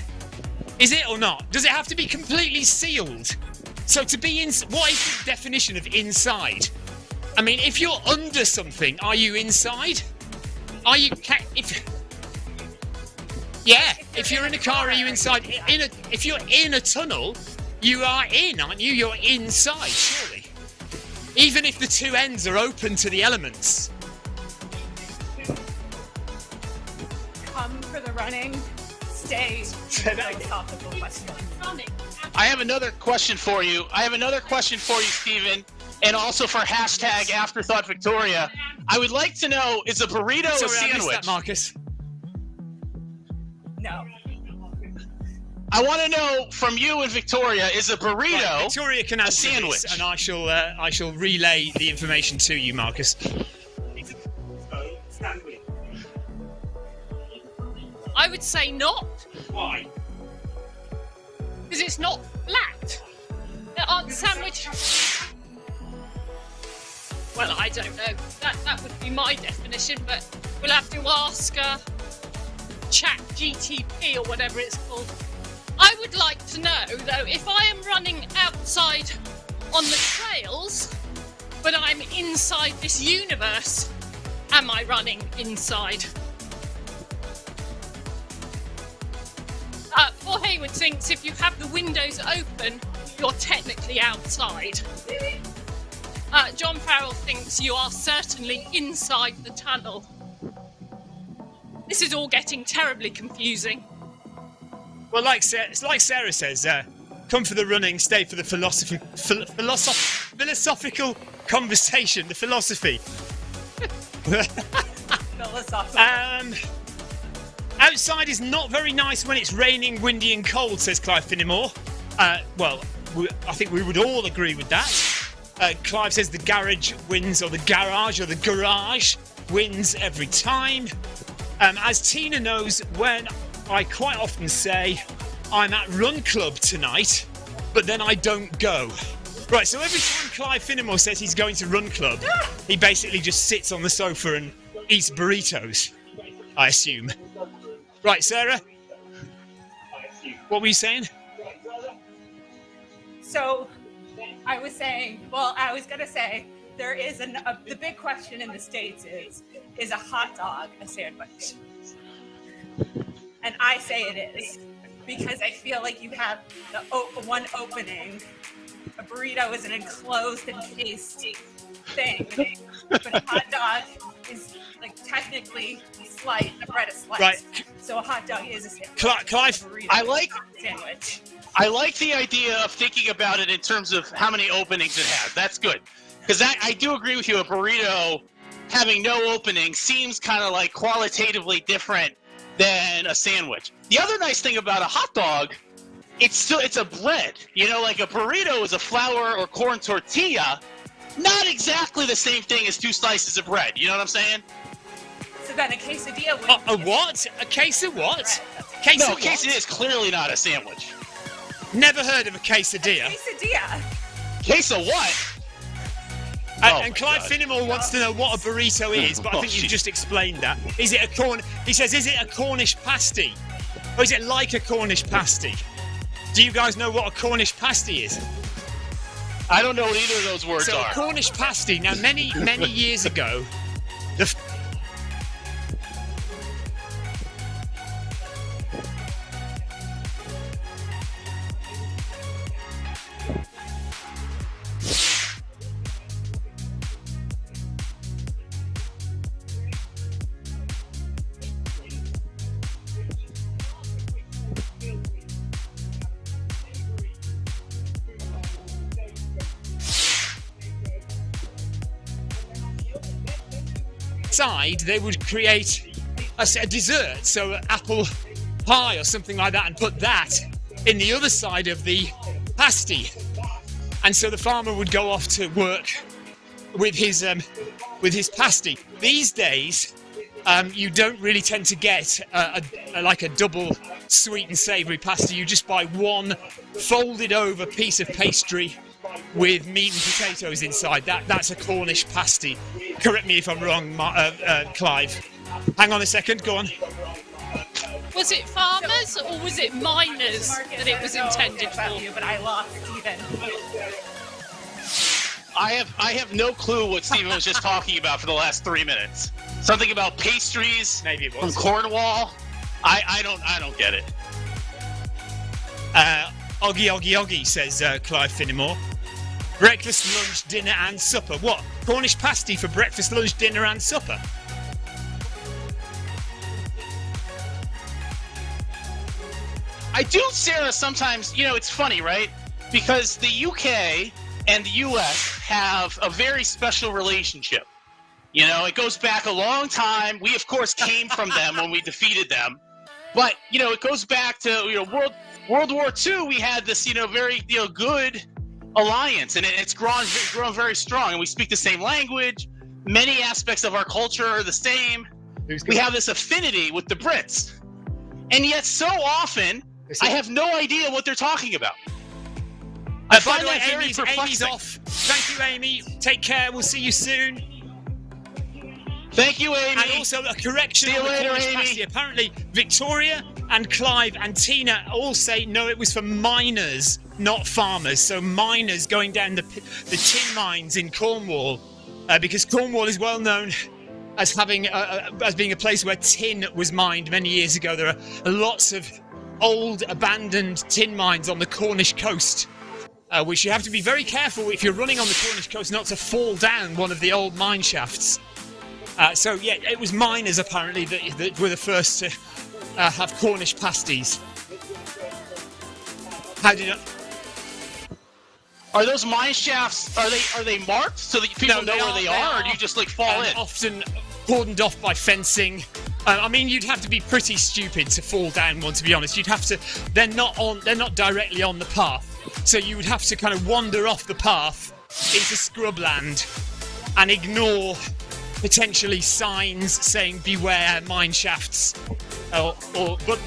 Is it or not? Does it have to be completely sealed? So to be what is the definition of inside? I mean, if you're under something, are you inside? Are you... Yeah, if you're in a car, are you inside? If you're in a tunnel, you are in, aren't you? You're inside, surely. Even if the two ends are open to the elements. Come for the running, stay philosophical question. I have another question for you. Stephen, and also for hashtag Afterthought Victoria. I would like to know, is a burrito a sandwich? I missed that, Marcus. No. I want to know from you and Victoria, is a burrito right, Victoria can answer a sandwich? This, and I shall relay the information to you, Marcus. I would say not. Why? Because it's not flat. There aren't sandwiches. Well, I don't know. That would be my definition, but we'll have to ask Chat GTP or whatever it's called. I would like to know, though, if I am running outside on the trails, but I'm inside this universe, am I running inside? Paul Hayward thinks if you have the windows open, you're technically outside. John Farrell thinks you are certainly inside the tunnel. This is all getting terribly confusing. Well, like Sarah says, come for the running, stay for the philosophical conversation, the philosophy. Philosophical. Outside is not very nice when it's raining, windy and cold, says Clive Finnemore. Well, I think we would all agree with that. Clive says the garage wins, or the garage wins every time. As Tina knows, when I quite often say, I'm at Run Club tonight, but then I don't go. Right, so every time Clive Finnemore says he's going to Run Club, he basically just sits on the sofa and eats burritos, I assume. Right, Sarah? What were you saying? So, I was going to say, there is the big question in the States is a hot dog a sandwich? And I say it is, because I feel like you have the one opening. A burrito is an enclosed, encased thing, but a hot dog is like technically sliced. The bread is sliced, right. So a hot dog is a sandwich. Clive, I like sandwich. I like the idea of thinking about it in terms of how many openings it has. That's good. Because I do agree with you. A burrito having no opening seems kind of like qualitatively different than a sandwich. The other nice thing about a hot dog, it's a bread. You know, like a burrito is a flour or corn tortilla. Not exactly the same thing as 2 slices of bread. You know what I'm saying? So then a quesadilla would A what? A case of what? No, quesadilla is clearly not a sandwich. Never heard of a quesadilla. Quesadilla. Case of what? And Clive Finnemore wants to know what a burrito is, but I think you've just explained that. Is it He says, is it a Cornish pasty? Or is it like a Cornish pasty? Do you guys know what a Cornish pasty is? I don't know what either of those words are. So a Cornish pasty, now many years ago, they would create a dessert, so an apple pie or something like that, and put that in the other side of the pasty. And so the farmer would go off to work with his pasty. These days, you don't really tend to get like a double sweet and savoury pasty. You just buy one folded over piece of pastry with meat and potatoes inside. That's a Cornish pasty. Correct me if I'm wrong, Clive. Hang on a second, go on. Was it farmers or was it miners that it was intended for? But I lost Stephen. I have no clue what Stephen was just talking about for the last 3 minutes. Something about pastries. Maybe it was from Cornwall. I don't get it. Oggy, says Clive Finnemore. Breakfast, lunch, dinner and supper. What? Cornish pasty for breakfast, lunch, dinner and supper? I do, Sarah, sometimes, you know, it's funny, right? Because the UK and the US have a very special relationship. You know, it goes back a long time. We, of course, came from them when we defeated them. But, you know, it goes back to, you know, World War II. We had this, you know, very, you know, good alliance, and it's grown very strong. And we speak the same language. Many aspects of our culture are the same. We have this affinity with the Brits. And yet so often, I have no idea what they're talking about. I find that very perplexing. Amy's off. Thank you, Amy. Take care. We'll see you soon. Thank you, Amy. And also a correction See you on the later, Cornish Amy. pasty. Apparently, Victoria and Clive and Tina all say no, it was for miners, not farmers. So miners going down the tin mines in Cornwall, because Cornwall is well known as having as being a place where tin was mined many years ago. There are lots of old abandoned tin mines on the Cornish coast, which you have to be very careful if you're running on the Cornish coast not to fall down one of the old mine shafts. So yeah, it was miners apparently that were the first to have Cornish pasties. How did it? Are those mine shafts? Are they marked so that people know where they are, or do you just like fall in? Often cordoned off by fencing. I mean, you'd have to be pretty stupid to fall down one, to be honest. You'd have to. They're not directly on the path, so you would have to kind of wander off the path into scrubland and ignore potentially signs saying beware mine shafts, but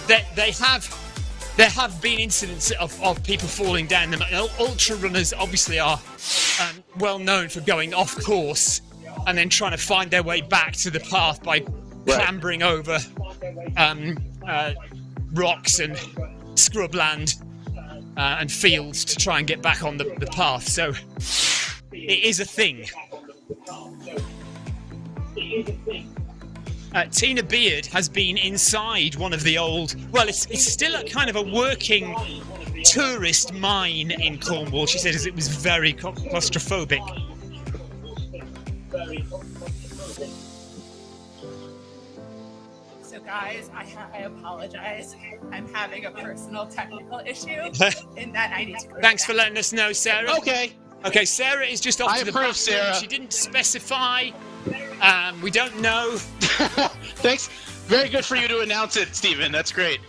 there have been incidents of people falling down them. Ultra runners obviously are well known for going off course and then trying to find their way back to the path by clambering over rocks and scrubland and fields to try and get back on the path. So it is a thing. Tina Beard has been inside one of the old... Well, it's still a kind of a working tourist mine in Cornwall. She said it was very claustrophobic. So guys, I apologize. I'm having a personal technical issue in that I need to... Thanks for letting us know, Sarah. Okay. Okay, Sarah is just off to the bathroom. Sarah. She didn't specify. We don't know. Thanks. Very good for you to announce it, Stephen. That's great.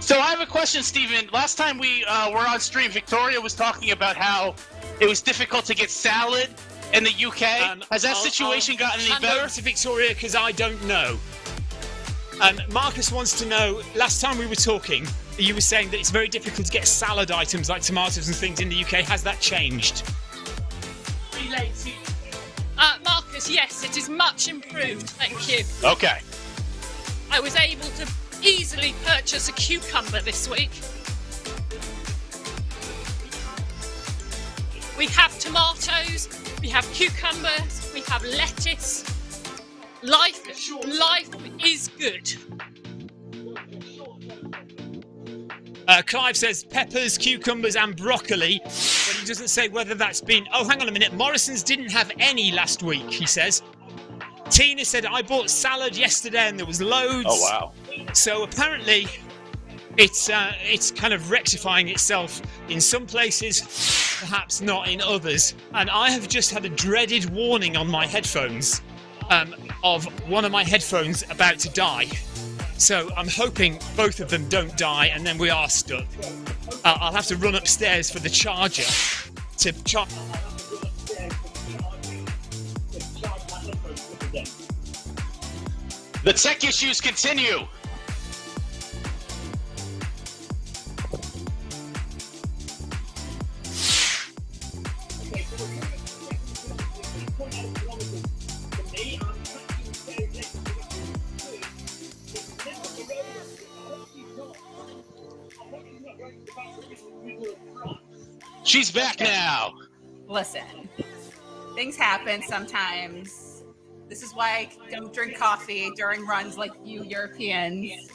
So I have a question, Stephen. Last time we were on stream, Victoria was talking about how it was difficult to get salad in the UK. Has that situation gotten any better? Hand over to Victoria because I don't know. Marcus wants to know, last time we were talking, you were saying that it's very difficult to get salad items like tomatoes and things in the UK. Has that changed? Marcus, yes, it is much improved, thank you. Okay. I was able to easily purchase a cucumber this week. We have tomatoes, we have cucumbers, we have lettuce. Life is good. Clive says peppers, cucumbers and broccoli, but he doesn't say whether that's been... Oh, hang on a minute. Morrison's didn't have any last week, he says. Tina said, I bought salad yesterday and there was loads. Oh, wow. So apparently it's kind of rectifying itself in some places, perhaps not in others. And I have just had a dreaded warning on my headphones of one of my headphones about to die. So I'm hoping both of them don't die and then we are stuck. I'll have to run upstairs for the charger to charge. The tech issues continue. She's back now. Listen, things happen sometimes. This is why I don't drink coffee during runs like you Europeans.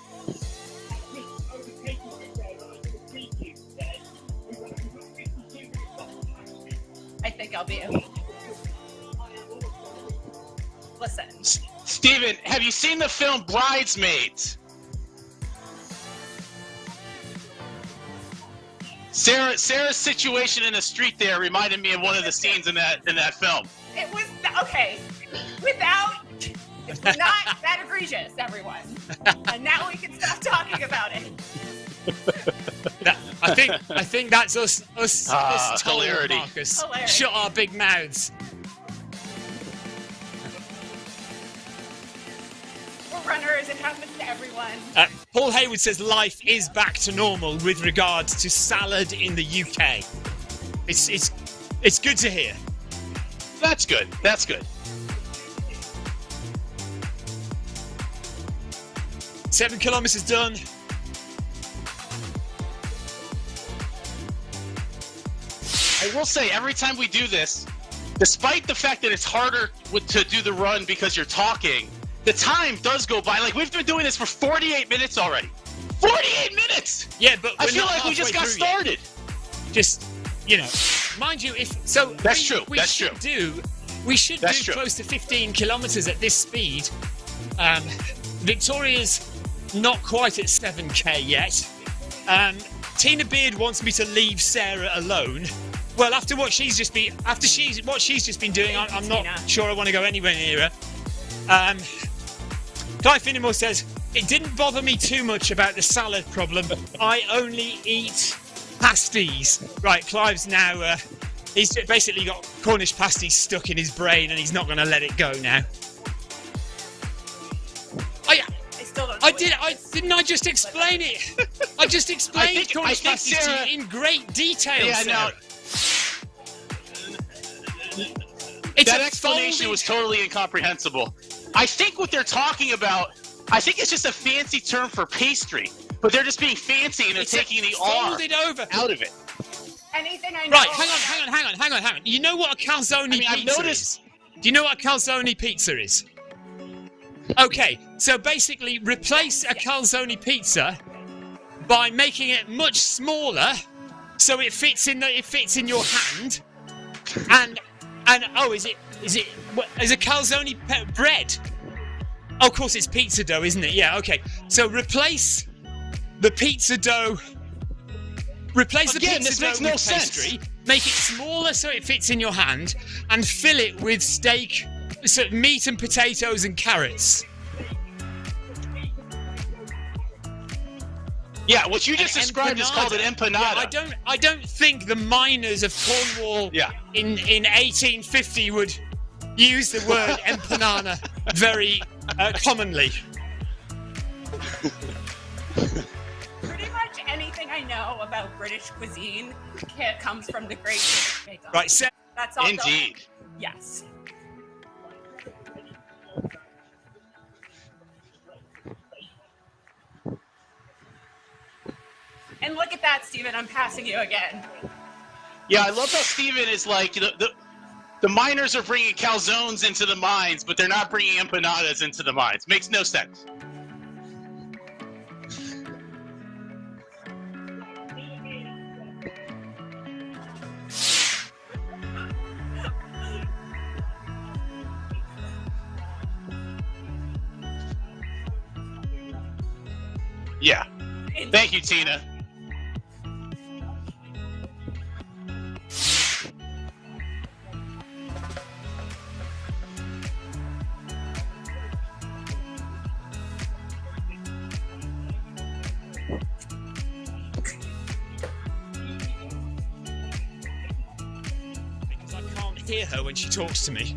I think I'll be okay. Listen. Steven, have you seen the film Bridesmaids? Sarah's situation in the street there reminded me of one of the scenes in that film. It was okay. It's not that egregious, everyone. And now we can stop talking about it. I think that's us told, hilarity. Marcus. Hilarity. Shut our big mouths. We're runners. It happens to everyone. Paul Hayward says life is back to normal with regards to salad in the UK. It's good to hear. That's good. That's good. 7 kilometers done. I will say, every time we do this, despite the fact that it's harder to do the run because you're talking, the time does go by. Like, we've been doing this for 48 minutes already. 48 minutes! Yeah, but I feel like we just got started. Just, mind you, That's true. We should do close to 15 kilometers at this speed. Victoria's not quite at 7k yet. Tina Beard wants me to leave Sarah alone. Well, after what she's just been doing, I'm not sure I want to go anywhere near her. Clive Finnemore says, it didn't bother me too much about the salad problem. I only eat pasties. Right, Clive's now, he's basically got Cornish pasties stuck in his brain and he's not going to let it go now. Didn't I just explain it? I just explained Cornish pasties to you in great detail. Yeah, no. That explanation was totally incomprehensible. I think what they're talking about, I think it's just a fancy term for pastry, but they're just being fancy and they're taking the R out of it. Anything I know. Right, hang on. You know what a calzone pizza is? Do you know what a calzone pizza is? Okay, so basically replace a calzone pizza by making it much smaller so it fits in your hand. And is a calzone bread? Oh, of course it's pizza dough, isn't it? Yeah, okay. So replace the pizza dough Replace the Again, pizza this dough makes with no pastry, sense. make it smaller so it fits in your hand, and fill it with steak, so meat and potatoes and carrots. Yeah, what you just described is called an empanada. Yeah, I don't think the miners of Cornwall in 1850 would use the word empanada very commonly. Pretty much anything I know about British cuisine comes from the Great British Bake Off. Right, so That's all. Indeed. Yes. And look at that, Stephen. I'm passing you again. Yeah, I love how Steven is like, the miners are bringing calzones into the mines, but they're not bringing empanadas into the mines. Makes no sense. Yeah. Thank you, Tina. because I can't hear her when she talks to me.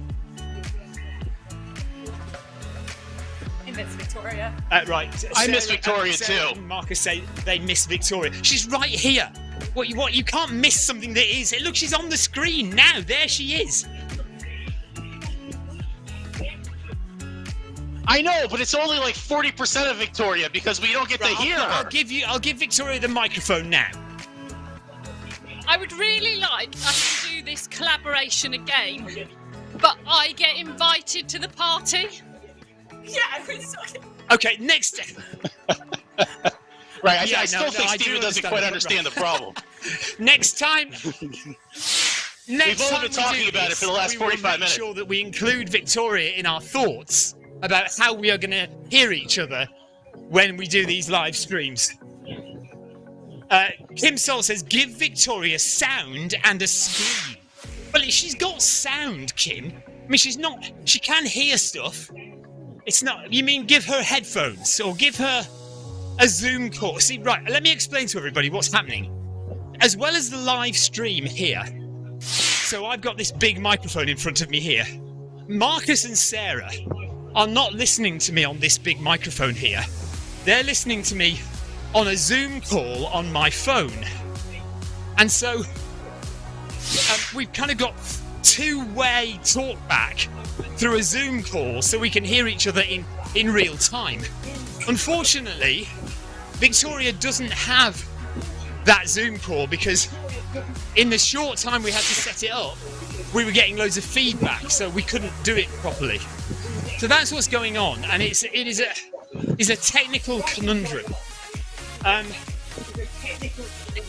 I miss Victoria. Right. I miss Victoria Sarah too. and Marcus say they miss Victoria. She's right here. What? You can't miss something that is. Look, she's on the screen now. There she is. I know, but it's only like 40% of Victoria because we don't get to hear her. I'll give Victoria the microphone now. I would really like us to do this collaboration again, but I get invited to the party. Yeah, I was talking. Okay, next. Right, Yeah, I still think I do Steven doesn't quite understand the problem. Next time. We've only been talking about it for the last 45 minutes. Make sure that we include Victoria in our thoughts about how we are going to hear each other when we do these live streams. Kim Sol says, give Victoria sound and a screen. Well, she's got sound, Kim. I mean, she can hear stuff. It's not, you mean give her headphones or give her a Zoom call? See, right, let me explain to everybody what's happening. As well as the live stream here, so I've got this big microphone in front of me here. Marcus and Sarah are not listening to me on this big microphone here. They're listening to me on a Zoom call on my phone. And so we've kind of got two-way talk back through a Zoom call so we can hear each other in real time. Unfortunately, Victoria doesn't have that Zoom call because in the short time we had to set it up, we were getting loads of feedback, so we couldn't do it properly. So that's what's going on, and it is a technical conundrum.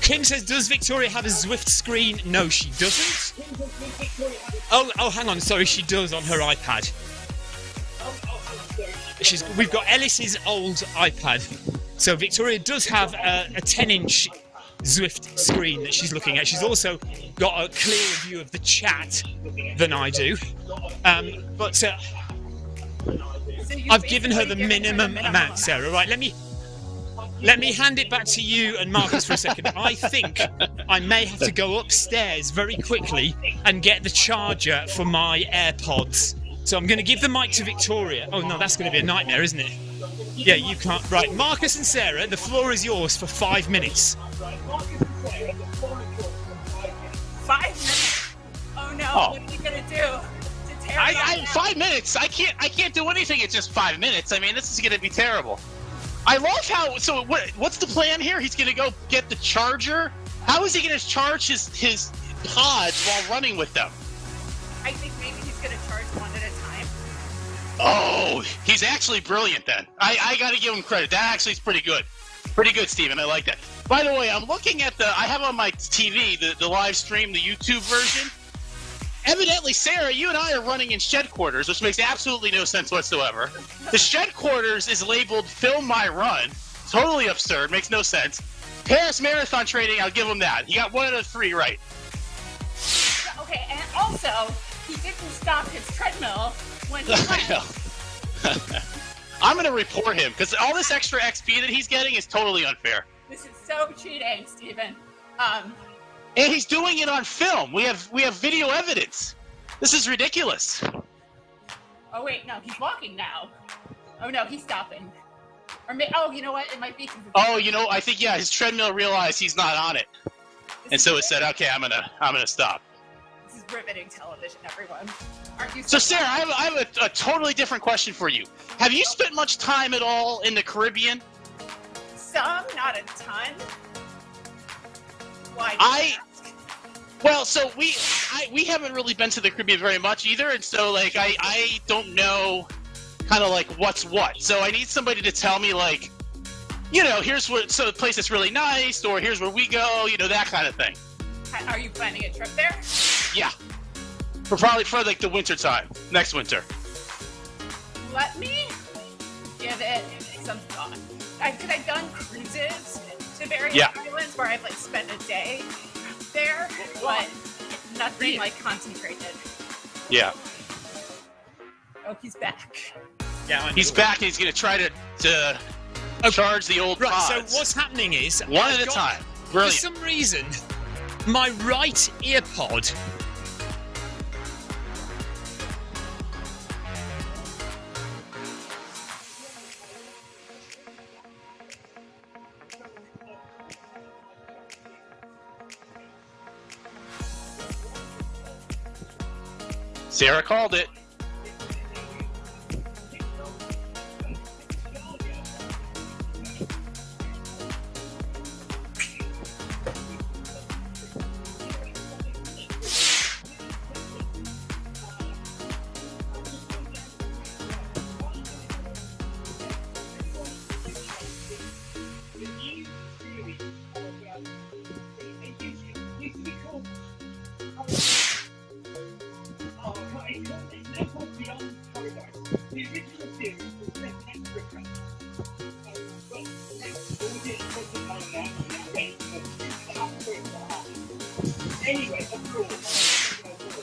Kim says, does Victoria have a Zwift screen? No, she doesn't. Oh, hang on, sorry, she does on her iPad. We've got Ellis's old iPad. So Victoria does have a 10-inch Zwift screen that she's looking at. She's also got a clearer view of the chat than I do. But I've given her the minimum amount, Sarah. Right, let me hand it back to you and Marcus for a second. I think I may have to go upstairs very quickly and get the charger for my AirPods. So I'm going to give the mic to Victoria. Oh no, that's going to be a nightmare, isn't it? Yeah, you can't. Right, Marcus and Sarah, the floor is yours for 5 minutes. 5 minutes? Oh no, what are you going to do? To tear 5 minutes? I can't do anything in just 5 minutes. I mean, this is going to be terrible. I love how. So what's the plan here? He's going to go get the charger. How is he going to charge his pods while running with them? I think maybe he's going to charge one at a time. Oh, he's actually brilliant then. I got to give him credit. That actually is pretty good. Pretty good, Steven. I like that. By the way, I'm looking at I have on my TV the live stream, the YouTube version. Evidently, Sarah, you and I are running in shed quarters, which makes absolutely no sense whatsoever. The shed quarters is labeled Film My Run. Totally absurd. Makes no sense. Paris Marathon training, I'll give him that. He got 1 out of 3 right. Okay, and also, he didn't stop his treadmill when he I went. know. I'm going to report him, because all this extra XP that he's getting is totally unfair. This is so cheating, Stephen. And he's doing it on film. We have video evidence. This is ridiculous. Oh wait, no, he's walking now. Oh no, he's stopping. Or you know what? It might be. Oh, I think his treadmill realized he's not on it, and so it said, "Okay, I'm gonna stop." This is riveting television, everyone. Aren't you? So, Sarah, I have a totally different question for you. Have you spent much time at all in the Caribbean? Some, not a ton. Why? Well, so we haven't really been to the Caribbean very much either, and so like I don't know kind of like what's what. So I need somebody to tell me like, here's the place that's really nice, or here's where we go, that kind of thing. Are you planning a trip there? Yeah. For like the winter time, next winter. Let me give it some thought. Because I've done cruises to various islands where I've like spent a day there, but nothing like concentrated. Yeah. Oh, he's back. Yeah, he's back, and he's gonna try to charge the old pods. Right. So what's happening is one at a time. Brilliant. For some reason, my right ear pod. Sarah called it.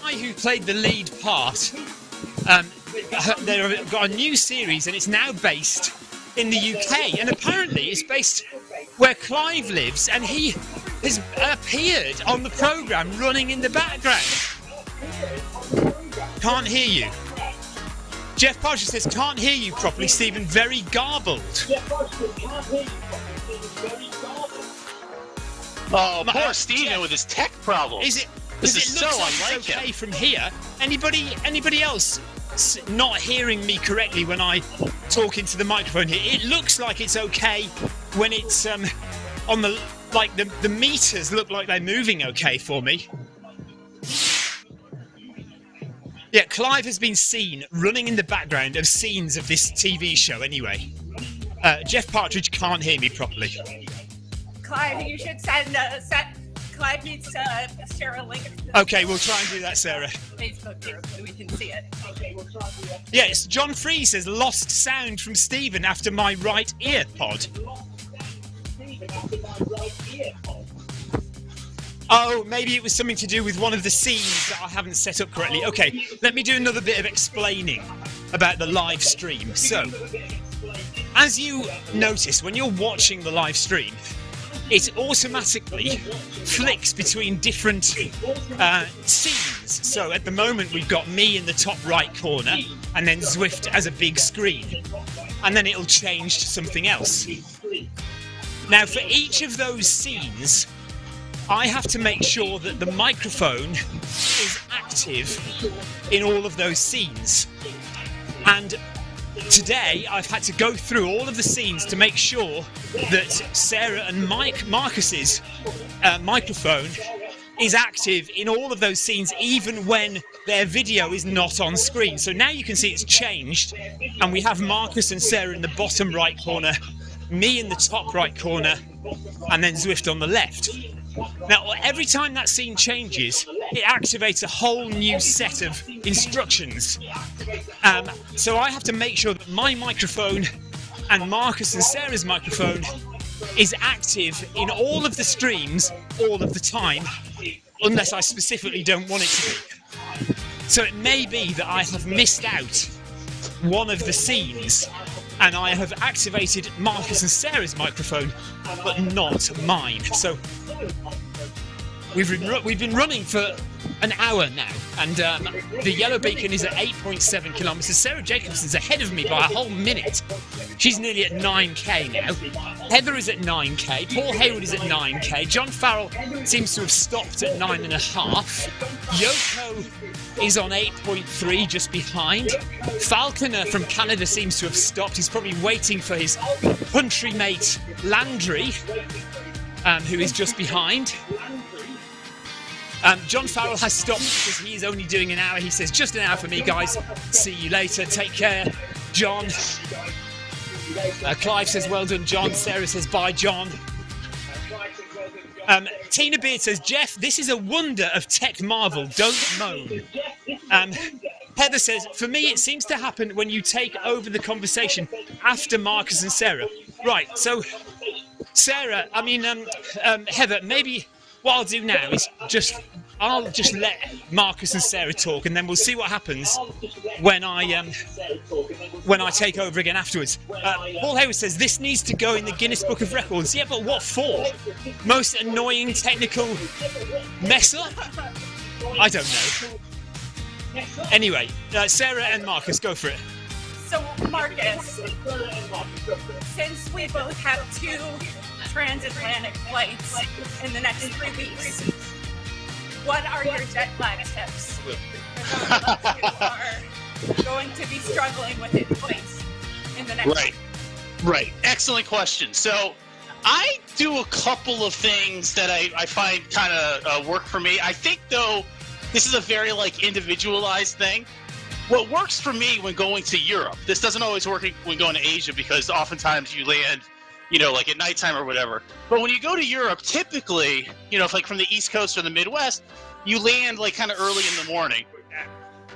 Who played the lead part? They've got a new series, and it's now based in the UK. And apparently, it's based where Clive lives, and he has appeared on the programme, running in the background. Can't hear you. Jeff Partridge says, "Can't hear you properly, Stephen. Very garbled." Oh, poor Stephen with his tech problems. This is so unlike it's okay him. from here. Anybody else not hearing me correctly when I talk into the microphone here? It looks like it's okay when it's on the meters look like they're moving okay for me. Yeah, Clive has been seen running in the background of scenes of this TV show anyway. Jeff Partridge can't hear me properly. Clive, you should Clive needs to share a link. Okay, we'll try and do that, Sarah. Facebook group so we can see it. Yes, John Free says, "Lost sound from Stephen after my right ear pod." Oh, maybe it was something to do with one of the scenes that I haven't set up correctly. Okay, let me do another bit of explaining about the live stream. So, as you notice, when you're watching the live stream, it automatically flicks between different scenes. So at the moment we've got me in the top right corner, and then Zwift as a big screen, and then it'll change to something else. Now for each of those scenes, I have to make sure that the microphone is active in all of those scenes. And today, I've had to go through all of the scenes to make sure that Sarah and Marcus's microphone is active in all of those scenes, even when their video is not on screen. So now you can see it's changed, and we have Marcus and Sarah in the bottom right corner, me in the top right corner, and then Zwift on the left. Now, every time that scene changes, it activates a whole new set of instructions. So I have to make sure that my microphone and Marcus and Sarah's microphone is active in all of the streams all of the time, unless I specifically don't want it to be. So it may be that I have missed out one of the scenes, and I have activated Marcus and Sarah's microphone, but not mine. So we've been running for an hour now, and the yellow beacon is at 8.7 kilometres. Sarah Jacobson's ahead of me by a whole minute. She's nearly at 9k now. Heather is at 9k. Paul Hayward is at 9k. John Farrell seems to have stopped at 9.5. Yoko is on 8.3, just behind. Falconer from Canada seems to have stopped. He's probably waiting for his country mate Landry, who is just behind. John Farrell has stopped because he is only doing an hour. He says, just an hour for me, guys. See you later. Take care, John. Clive says, well done, John. Sarah says, bye, John. Tina Beard says, Jeff, this is a wonder of tech marvel. Don't moan. Heather says, for me, it seems to happen when you take over the conversation after Marcus and Sarah. Right, so, Sarah, Heather, maybe... what I'll do now is I'll just let Marcus and Sarah talk, and then we'll see what happens when I take over again afterwards. Paul Hayward says this needs to go in the Guinness Book of Records. Yeah, but what for? Most annoying technical mess up? I don't know. Anyway, Sarah and Marcus, go for it. So, Marcus, since we both have 2 transatlantic flights in the next 3 weeks, what are your jet lag tips for those of us who are going to be struggling with it twice in the next week? Right. Excellent question. So I do a couple of things that I find kind of work for me. I think, though, this is a very individualized thing. What works for me when going to Europe, this doesn't always work when going to Asia, because oftentimes you land at nighttime or whatever. But when you go to Europe, typically, if from the East Coast or the Midwest, you land kind of early in the morning.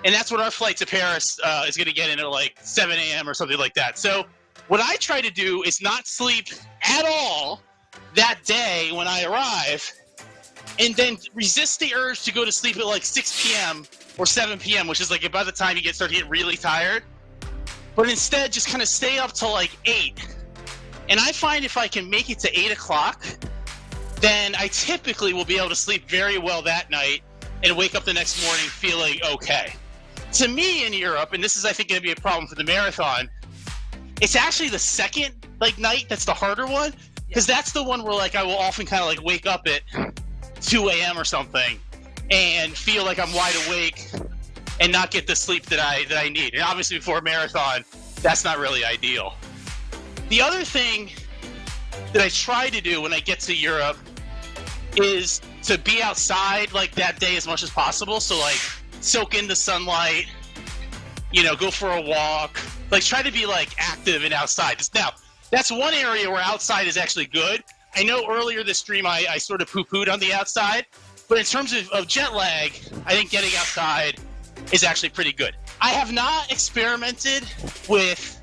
And that's what our flight to Paris is going to get in at 7 a.m. or something like that. So what I try to do is not sleep at all that day when I arrive, and then resist the urge to go to sleep at 6 p.m. or 7 p.m., which is by the time you start to get really tired. But instead, just kind of stay up till 8. And I find if I can make it to 8 o'clock, then I typically will be able to sleep very well that night and wake up the next morning feeling okay. To me in Europe, and this is I think going to be a problem for the marathon, it's actually the second night that's the harder one, because that's the one where I will often kind of wake up at 2 a.m. or something and feel like I'm wide awake and not get the sleep that I need. And obviously before a marathon, that's not really ideal. The other thing that I try to do when I get to Europe is to be outside that day as much as possible. So soak in the sunlight, go for a walk, try to be active and outside. Now, that's one area where outside is actually good. I know earlier this stream I sort of poo-pooed on the outside, but in terms of jet lag, I think getting outside is actually pretty good. I have not experimented with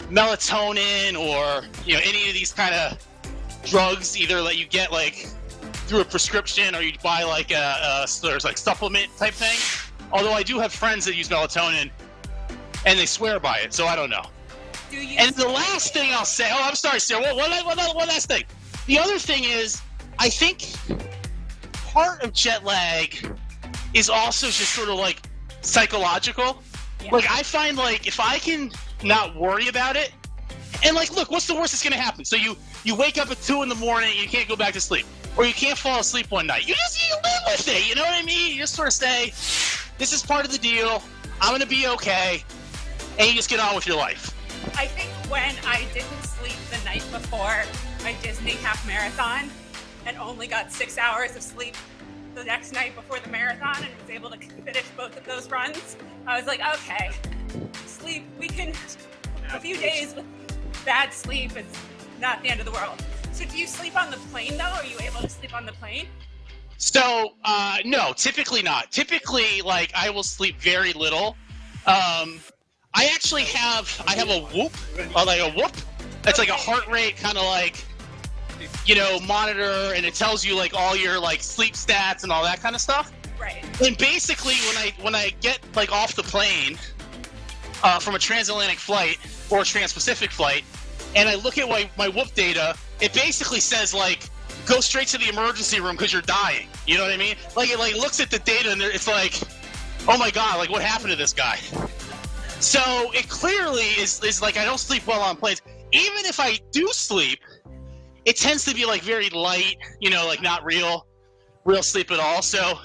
melatonin or any of these kind of drugs, either that you get through a prescription or you buy there's supplement type thing. Although I do have friends that use melatonin and they swear by it, so I don't know. And the last thing I'll say, I'm sorry, Sarah, one last thing. The other thing is, I think part of jet lag is also just sort of psychological. Yeah. I find if I can not worry about it, and look, what's the worst that's going to happen? So you wake up at 2 in the morning and you can't go back to sleep, or you can't fall asleep one night. You live with it, you know what I mean? You just sort of say, this is part of the deal, I'm going to be okay, and you just get on with your life. I think when I didn't sleep the night before my Disney half marathon and only got 6 hours of sleep the next night before the marathon and was able to finish both of those runs, I was like, okay, sleep, a few days with bad sleep is not the end of the world. So do you sleep on the plane though? Are you able to sleep on the plane? So, no, typically not. Typically, I will sleep very little. I actually have a Whoop, a Whoop. That's a heart rate kind of monitor, and it tells you like all your like sleep stats and all that kind of stuff. Right. And basically, when I get like off the plane from a transatlantic flight or a trans-Pacific flight, and I look at my Whoop data, it basically says like, go straight to the emergency room because you're dying. You know what I mean? Like it like looks at the data and it's like, oh my god, like what happened to this guy? So it clearly is like I don't sleep well on planes. Even if I do sleep, it tends to be like very light, like not real sleep at all. So,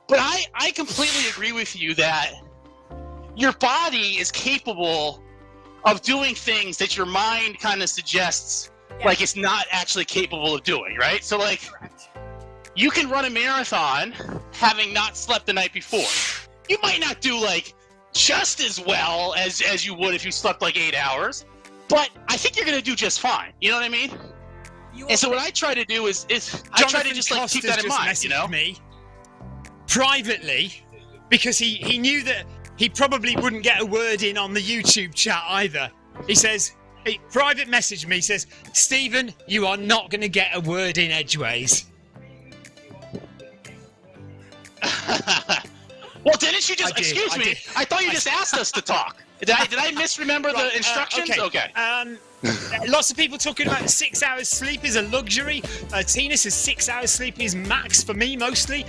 but I completely agree with you that your body is capable of doing things that your mind kind of suggests like it's not actually capable of doing, right? So like you can run a marathon having not slept the night before. You might not do like just as well as you would if you slept like 8 hours, but I think you're gonna do just fine. You know what I mean? And so what I try to do is I try to just like keep that in mind, me privately, because he knew that he probably wouldn't get a word in on the YouTube chat either. He says, he private messaged me, says, Stephen, you are not going to get a word in edgeways. Well, didn't you just, excuse me, I thought you just asked us to talk. Did I misremember the instructions? Okay. Lots of people talking about 6 hours sleep is a luxury. Tina says 6 hours sleep is max for me mostly.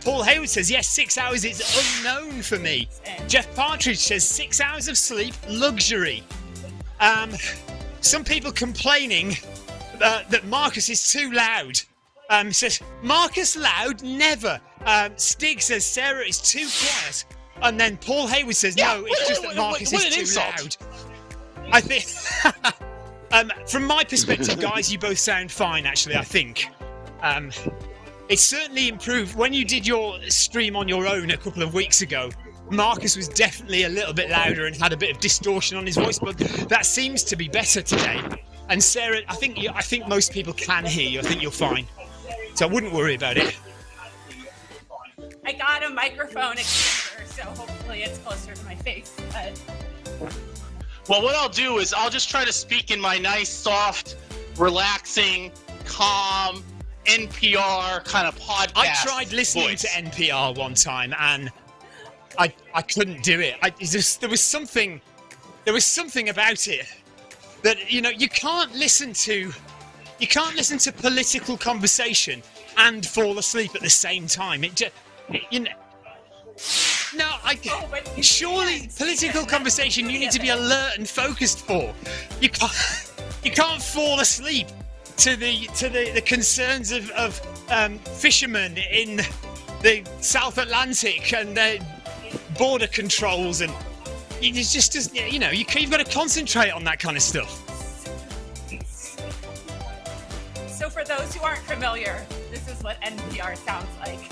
Paul Hayward says, yes, 6 hours is unknown for me. Jeff Partridge says 6 hours of sleep, luxury. Some people complaining that Marcus is too loud. Says, Marcus loud? Never. Stig says Sarah is too quiet. And then Paul Hayward says, no, it's just that Marcus is too loud. I think, from my perspective, guys, you both sound fine, actually, I think. It's certainly improved. When you did your stream on your own a couple of weeks ago, Marcus was definitely a little bit louder and had a bit of distortion on his voice, but that seems to be better today. And Sarah, I think most people can hear you. I think you're fine. So I wouldn't worry about it. I got a microphone extender, so hopefully it's closer to my face. But... Well, what I'll do is I'll just try to speak in my nice, soft, relaxing, calm, NPR kind of podcast I tried listening voice. To NPR one time, and I couldn't do it. There was something about it that you can't listen to political conversation and fall asleep at the same time. Surely political conversation you need to be alert and focused for. You can't fall asleep to the concerns of fishermen in the South Atlantic and the border controls, and you've got to concentrate on that kind of stuff. So for those who aren't familiar, this is what NPR sounds like.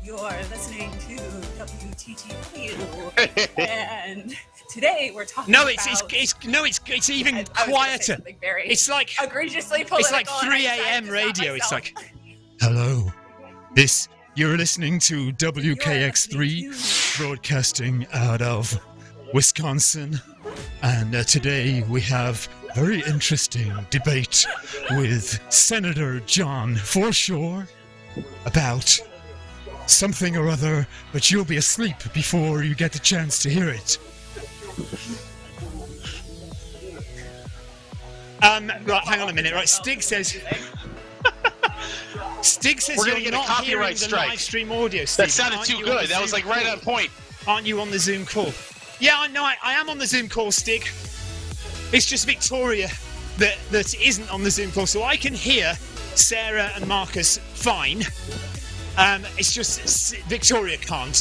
You're listening to WTTW, and today we're talking about... It's even quieter. It's like egregiously political. It's like 3 a.m. radio. It's like, hello, you're listening to WKX3, broadcasting out of Wisconsin, and today we have a very interesting debate with Senator John Forshore about something or other, but you'll be asleep before you get the chance to hear it. Right, hang on a minute. Right, Stig says you're not hearing the live stream audio, Steve. That sounded too good. That was like right on point. Aren't you on the Zoom call? Yeah, I am on the Zoom call, Stig. It's just Victoria that isn't on the Zoom call, so I can hear Sarah and Marcus fine. It's just Victoria can't.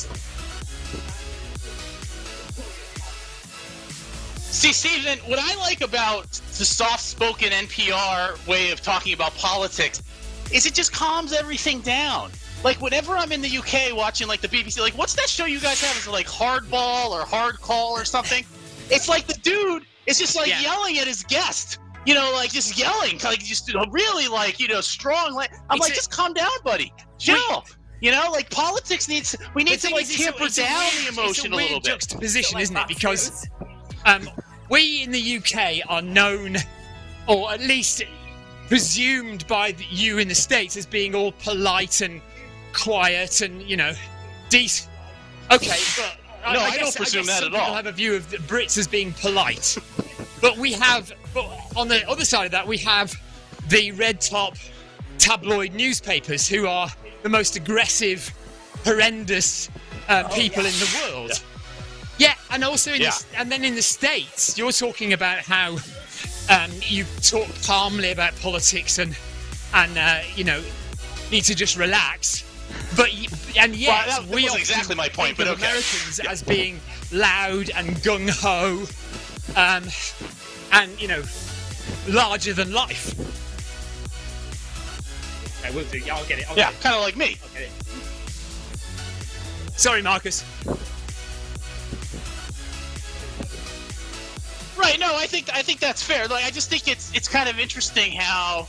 See, Stephen, what I like about the soft-spoken NPR way of talking about politics is it just calms everything down. Like, whenever I'm in the UK watching, like, the BBC, like, what's that show you guys have? Is it, like, Hardball or Hard Call or something? It's like the dude is just, like, yelling at his guest. Like, just yelling. Like, just really, like, strong. Like, I'm like, just calm down, buddy. Chill. Like, politics we need to, like, tamper down the emotion a little bit. It's a weird juxtaposition, isn't it? Because we in the UK are known, or at least presumed by you in the States as being all polite and quiet and, you know, decent. Okay, but no, I don't presume that at all. People have a view of the Brits as being polite, but on the other side of that, we have the red top tabloid newspapers who are the most aggressive, horrendous people in the world. Yeah, and also and then in the States, you're talking about how you talk calmly about politics and you know, need to just relax. But yes, that was exactly my point. But Americans as being loud and gung ho, and you know, larger than life. Okay, we'll do. I'll get it. Kind of like me. I'll get it. Sorry, Marcus. Right. No, I think that's fair. Like, I just think it's kind of interesting how,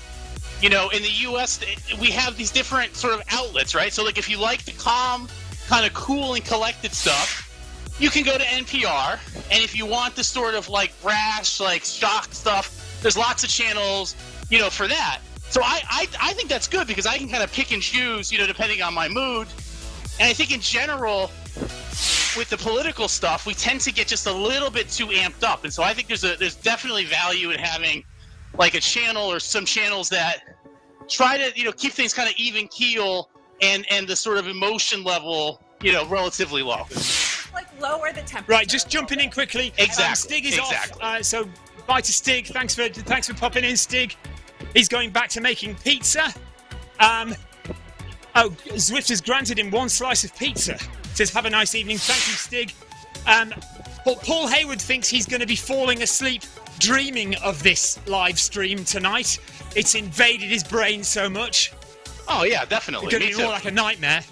you know, in the U.S. we have these different sort of outlets, right? So, like, if you like the calm, kind of cool and collected stuff, you can go to NPR. And if you want the sort of, like, brash, like, shock stuff, there's lots of channels, you know, for that. So I think that's good because I can kind of pick and choose, you know, depending on my mood. And I think in general, with the political stuff, we tend to get just a little bit too amped up. And so I think there's definitely value in having, like, a channel or some channels that try to, you know, keep things kind of even keel and the sort of emotion level, you know, relatively low. Like lower the temperature. Right, just jumping in quickly. Exactly. Stig is off. So bye to Stig. Thanks for popping in, Stig. He's going back to making pizza. Zwift has granted him one slice of pizza. Says, have a nice evening. Thank you, Stig. Paul Hayward thinks he's going to be falling asleep dreaming of this live stream tonight. It's invaded his brain so much. Oh, yeah, definitely. It's going to be more like a nightmare.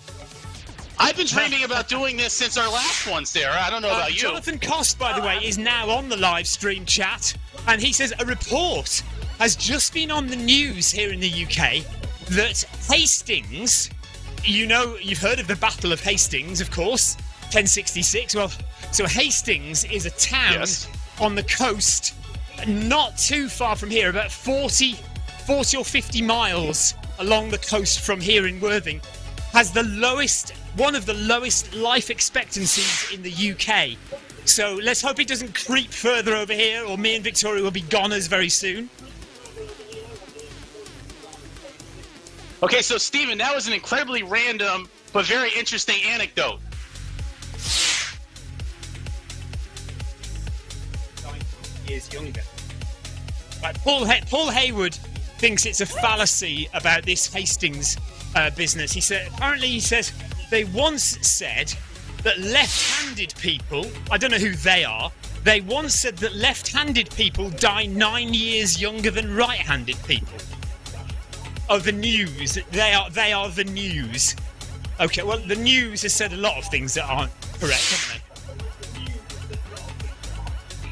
I've been dreaming about doing this since our last one, Sarah. I don't know about you. Jonathan Cost, by the way, is now on the live stream chat. And he says a report has just been on the news here in the UK that Hastings, you know, you've heard of the Battle of Hastings, of course, 1066. Well, so Hastings is a town on the coast, not too far from here, about 40 or 50 miles along the coast from here in Worthing, has one of the lowest life expectancies in the UK. So let's hope it doesn't creep further over here, or me and Victoria will be goners very soon. Okay, so Stephen, that was an incredibly random but very interesting anecdote. 9 years younger. Right, Paul Hayward thinks it's a fallacy about this Hastings business. He says they once said that left-handed people, I don't know who they are, they once said that left-handed people die 9 years younger than right-handed people. Oh, the news. They are the news. Okay, well, the news has said a lot of things that aren't correct, haven't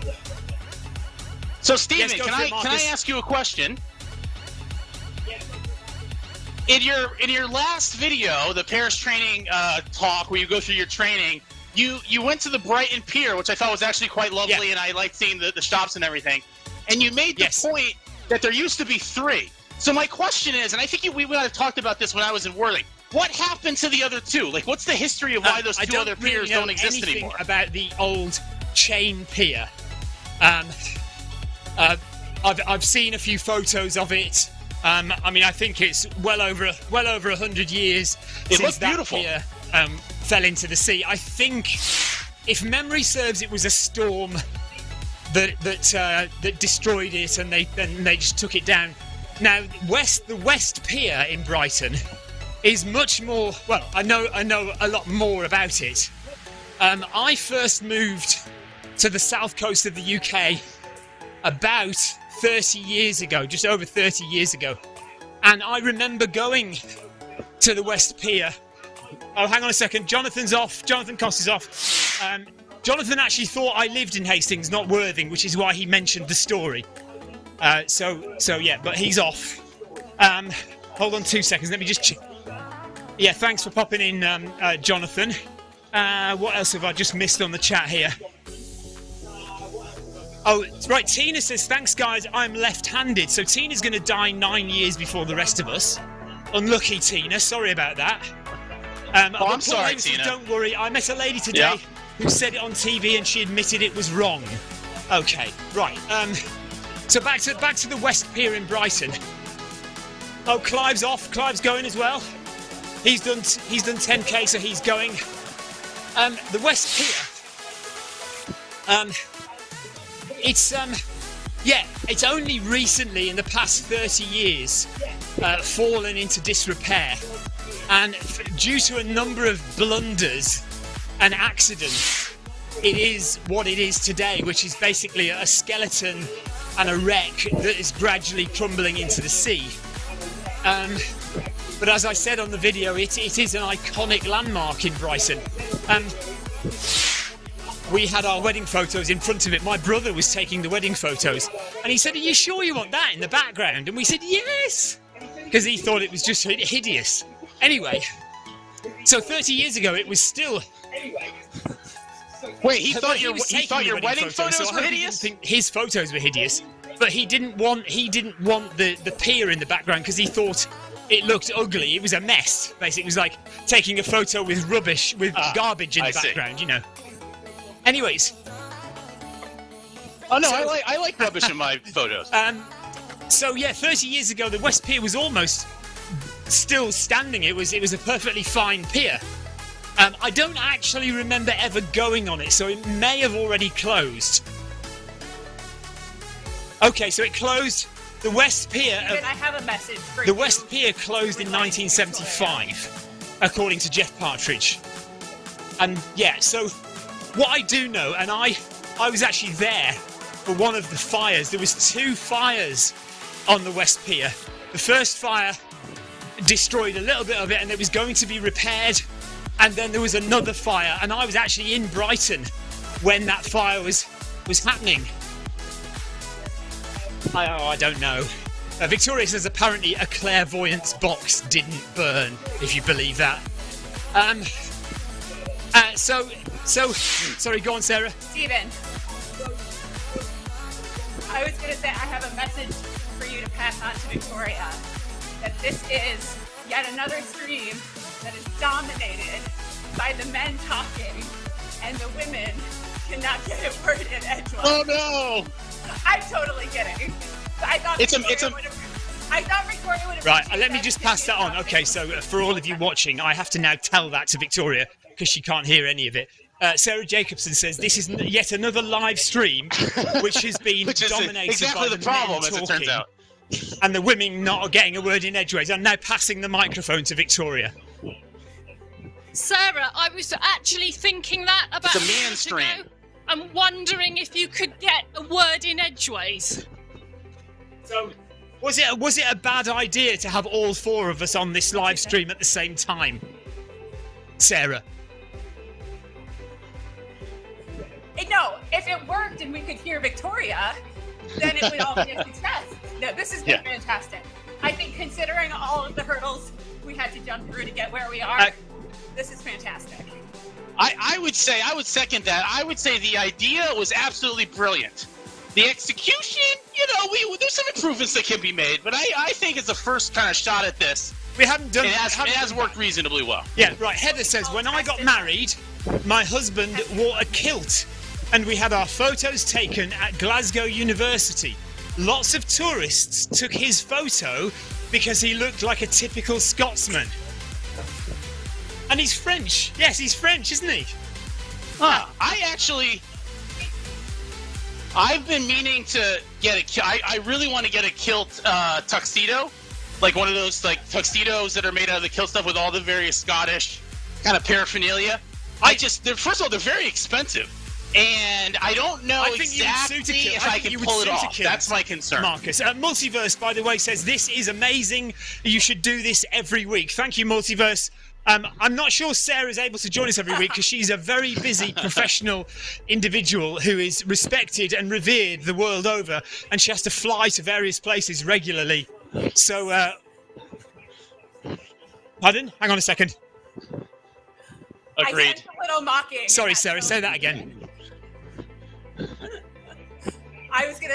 they? So, Stephen, can I ask you a question? In your last video, the Paris training talk, where you go through your training, you went to the Brighton Pier, which I thought was actually quite lovely, and I liked seeing the shops and everything. And you made the point that there used to be 3. So my question is, and I think we might have talked about this when I was in Worthing, what happened to the other 2? Like, what's the history of why those 2 other piers don't exist anymore? About the old chain pier. I've seen a few photos of it. I mean, I think it's well over 100 years since that pier fell into the sea. I think, if memory serves, it was a storm that destroyed it, and they just took it down. Now, the West Pier in Brighton is much more. Well, I know a lot more about it. I first moved to the south coast of the UK about 30 years ago, just over 30 years ago, and I remember going to the West Pier. Oh, hang on a second. Jonathan's off. Jonathan Cost is off. Jonathan actually thought I lived in Hastings, not Worthing, which is why he mentioned the story. So yeah, but he's off. Hold on 2 seconds. Let me just check. Yeah, thanks for popping in, Jonathan. What else have I just missed on the chat here? Oh, right. Tina says, thanks, guys. I'm left-handed. So Tina's going to die 9 years before the rest of us. Unlucky, Tina. Sorry about that. I'm sorry, Tina. Don't worry. I met a lady today who said it on TV and she admitted it was wrong. Okay, right. So back to the West Pier in Brighton. Oh, Clive's off. Clive's going as well. He's done 10k, so he's going. The West Pier. It's only recently, in the past 30 years, fallen into disrepair, and due to a number of blunders and accidents, it is what it is today, which is basically a skeleton and a wreck that is gradually crumbling into the sea. But as I said on the video, it is an iconic landmark in Brighton. We had our wedding photos in front of it. My brother was taking the wedding photos, and he said, "Are you sure you want that in the background?" And we said, "Yes," because he thought it was just hideous. Anyway, so 30 years ago, it was still. Wait, he thought your wedding photos were hideous? He didn't think his photos were hideous, but he didn't want the pier in the background because he thought it looked ugly. It was a mess. Basically, it was like taking a photo with rubbish, with garbage in the background, you know. Anyways. Oh no, I like rubbish in my photos. So yeah, 30 years ago, the West Pier was almost still standing. It was a perfectly fine pier. I don't actually remember ever going on it, so it may have already closed. Okay, so it closed. The West Pier. I have a message for the West Pier closed in 1975, according to Jeff Partridge. And yeah, so what I do know, and I was actually there for one of the fires. There was 2 fires on the West Pier. The first fire destroyed a little bit of it, and it was going to be repaired. And then there was another fire, and I was actually in Brighton when that fire was happening. I don't know. Victoria says apparently a clairvoyance box didn't burn, if you believe that. Sorry, go on, Sarah. Stephen, I was going to say I have a message for you to pass on to Victoria, that this is yet another stream that is dominated by the men talking, and the women cannot get a word in edgewise. Oh no! I'm totally kidding. I thought Victoria would have. Right, let me just pass that on. Okay, so for all of you watching, I have to now tell that to Victoria because she can't hear any of it. Sarah Jacobson says this is yet another live stream which has been dominated exactly by the problem, men as it turns out. And the women not getting a word in edgeways. I'm now passing the microphone to Victoria. Sarah, I was actually thinking that about it's a man stream. I'm wondering if you could get a word in edgeways. So, was it a bad idea to have all 4 of us on this live stream at the same time, Sarah? No, if it worked and we could hear Victoria, then it would all be a success. No, this has been fantastic. I think considering all of the hurdles we had to jump through to get where we are, this is fantastic. I would second that. I would say the idea was absolutely brilliant. The execution, there's some improvements that can be made, but I think it's the first kind of shot at this. We haven't done. It has worked reasonably well. Yeah, right. Heather says, when I got married, my husband wore a kilt, and we had our photos taken at Glasgow University. Lots of tourists took his photo because he looked like a typical Scotsman. And he's French. Yes, he's French, isn't he? I've been meaning to get I really want to get a kilt tuxedo, like one of those like tuxedos that are made out of the kilt stuff with all the various Scottish kind of paraphernalia. First of all, they're very expensive, and I don't know exactly if I can pull it off. That's my concern. Marcus, Multiverse, by the way, says this is amazing. You should do this every week. Thank you, Multiverse. I'm not sure Sarah's able to join us every week because she's a very busy professional individual who is respected and revered the world over, and she has to fly to various places regularly. So, pardon? Hang on a second. Agreed. I sense a little mocking. Sorry, Sarah, say that again.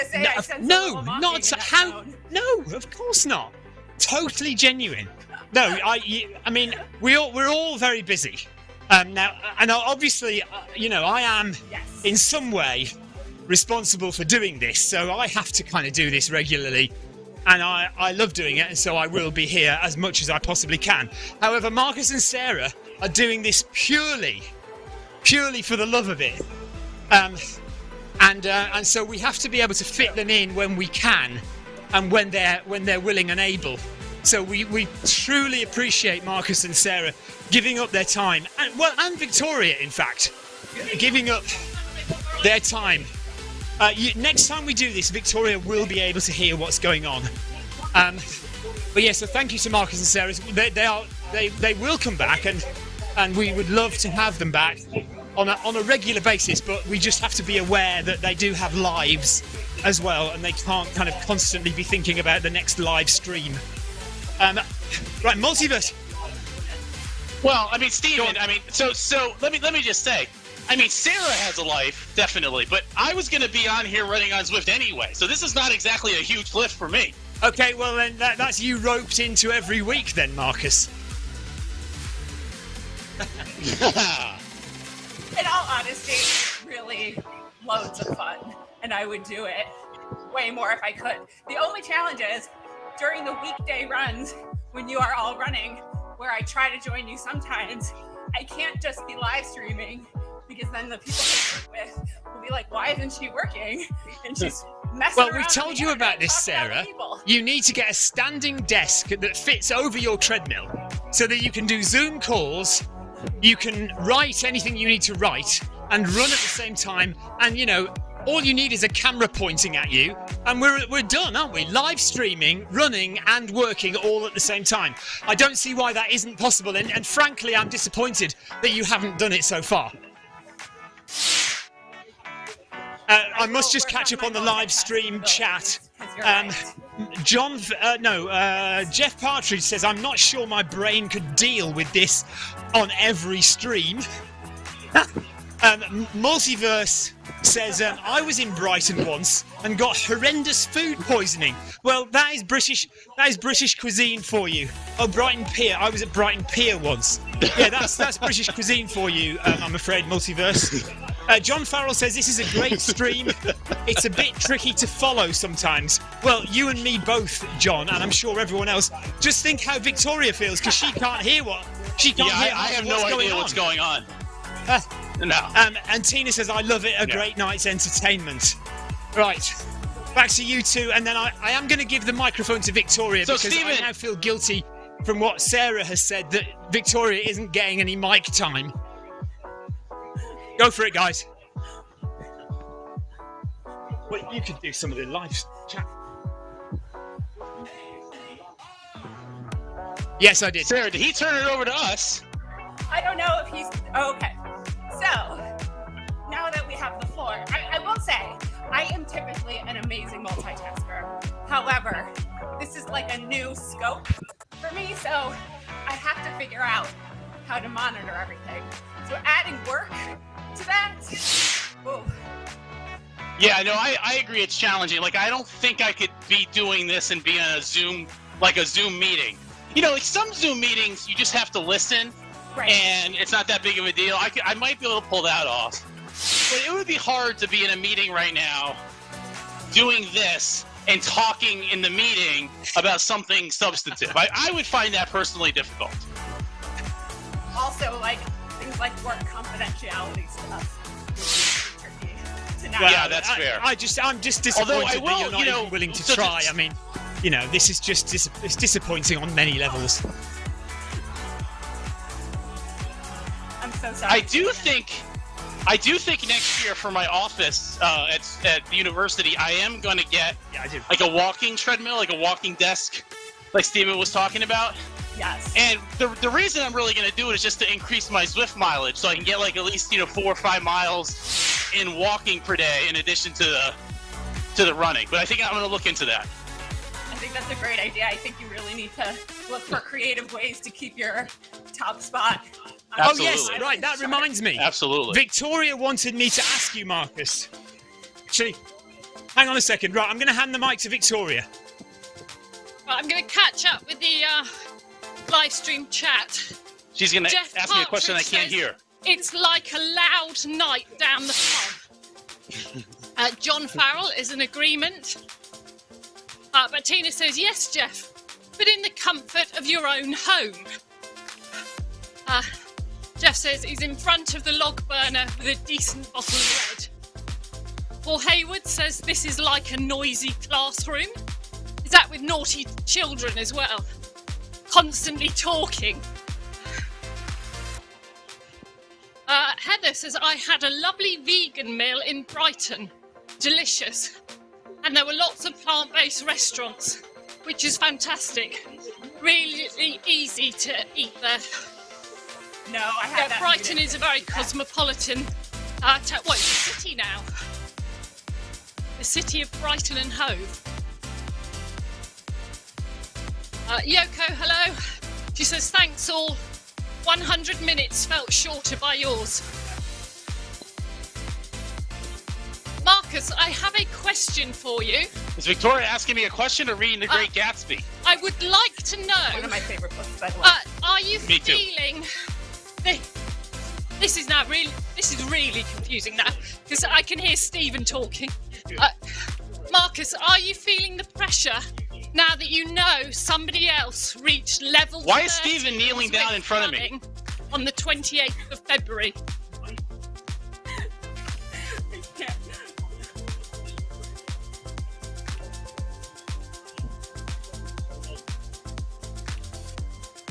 say I sense a little mocking in that tone. No, of course not. Totally genuine. No, I mean, we're all very busy. Now, and obviously, I am in some way responsible for doing this, so I have to kind of do this regularly, and I love doing it, and so I will be here as much as I possibly can. However, Marcus and Sarah are doing this purely for the love of it, and so we have to be able to fit them in when we can, and when they're willing and able. So we truly appreciate Marcus and Sarah giving up their time, and Victoria, in fact, giving up their time. Next time we do this, Victoria will be able to hear what's going on. But yeah, so thank you to Marcus and Sarah. They will come back, and we would love to have them back on a regular basis. But we just have to be aware that they do have lives as well, and they can't kind of constantly be thinking about the next live stream. Right, Multiverse. Well, I mean, Stephen, so let me just say, I mean, Sarah has a life, definitely, but I was going to be on here running on Zwift anyway, so this is not exactly a huge lift for me. Okay, well then that's you roped into every week then, Marcus. In all honesty, really loads of fun, and I would do it way more if I could. The only challenge is, during the weekday runs, when you are all running, where I try to join you sometimes, I can't just be live streaming, because then the people I work with will be like, why isn't she working? And she's messing around. Well, we've told you about this, Sarah. You need to get a standing desk that fits over your treadmill so that you can do Zoom calls, you can write anything you need to write, and run at the same time, and all you need is a camera pointing at you, and we're done, aren't we? Live streaming, running, and working all at the same time. I don't see why that isn't possible, and frankly, I'm disappointed that you haven't done it so far. I must just catch up on the live stream chat. Jeff Partridge says, I'm not sure my brain could deal with this on every stream. Multiverse says, I was in Brighton once and got horrendous food poisoning. Well, that is British cuisine for you. Oh, Brighton Pier. I was at Brighton Pier once. Yeah, that's British cuisine for you, I'm afraid, Multiverse. John Farrell says, this is a great stream. It's a bit tricky to follow sometimes. Well, you and me both, John, and I'm sure everyone else. Just think how Victoria feels, because she can't hear I have no idea what's going on. No. And Tina says, I love it, great night's entertainment. Right, back to you two, and then I am going to give the microphone to Victoria, because Stephen, I now feel guilty from what Sarah has said that Victoria isn't getting any mic time. Go for it, guys. Well, you could do some of the live chat. Yes, I did. Sarah, did he turn it over to us? I don't know if he's... Oh, okay. So, now that we have the floor, I will say, I am typically an amazing multitasker. However, this is like a new scope for me, so I have to figure out how to monitor everything. So adding work to that, whoa. Yeah, no, I agree it's challenging. Like, I don't think I could be doing this and be on a Zoom meeting. Like some Zoom meetings, you just have to listen. Right. And it's not that big of a deal. I might be able to pull that off. But it would be hard to be in a meeting right now doing this and talking in the meeting about something substantive. I would find that personally difficult. Also, like, things like work confidentiality stuff. Yeah, that's fair. I'm just disappointed that you're not even willing to try. I mean, this is just it's disappointing on many levels. I'm so sorry. I do think next year for my office at the university, I am going to get like a walking treadmill, like a walking desk, like Steven was talking about. Yes. And the reason I'm really going to do it is just to increase my Zwift mileage, so I can get like at least 4 or 5 miles in walking per day in addition to the running. But I think I'm going to look into that. I think that's a great idea. I think you really need to look for creative ways to keep your top spot. Absolutely. Oh yes, right. That reminds me. Absolutely. Victoria wanted me to ask you, Marcus. Actually, Hang on a second. Right, I'm going to hand the mic to Victoria. Right, I'm going to catch up with the live stream chat. She's going to ask me a question I can't hear. It's like a loud night down the pub. John Farrell is in agreement. But Tina says, yes, Jeff, but in the comfort of your own home. Jeff says he's in front of the log burner with a decent bottle of red. Paul Hayward says this is like a noisy classroom. Is that with naughty children as well? Constantly talking. Heather says, I had a lovely vegan meal in Brighton. Delicious. And there were lots of plant-based restaurants, which is fantastic. Really easy to eat there. No, I have that. Brighton is a very cosmopolitan... it's a city now. The city of Brighton and Hove. Yoko, hello. She says, thanks all. 100 minutes felt shorter by yours. Marcus, I have a question for you. Is Victoria asking me a question or reading The Great Gatsby? I would like to know... One of my favorite books, by the way. Are you Me too. feeling... This is really confusing now, because I can hear Stephen talking. Marcus, are you feeling the pressure now that you know somebody else reached level 30? Why is Stephen kneeling down in front of me? On the 28th of February.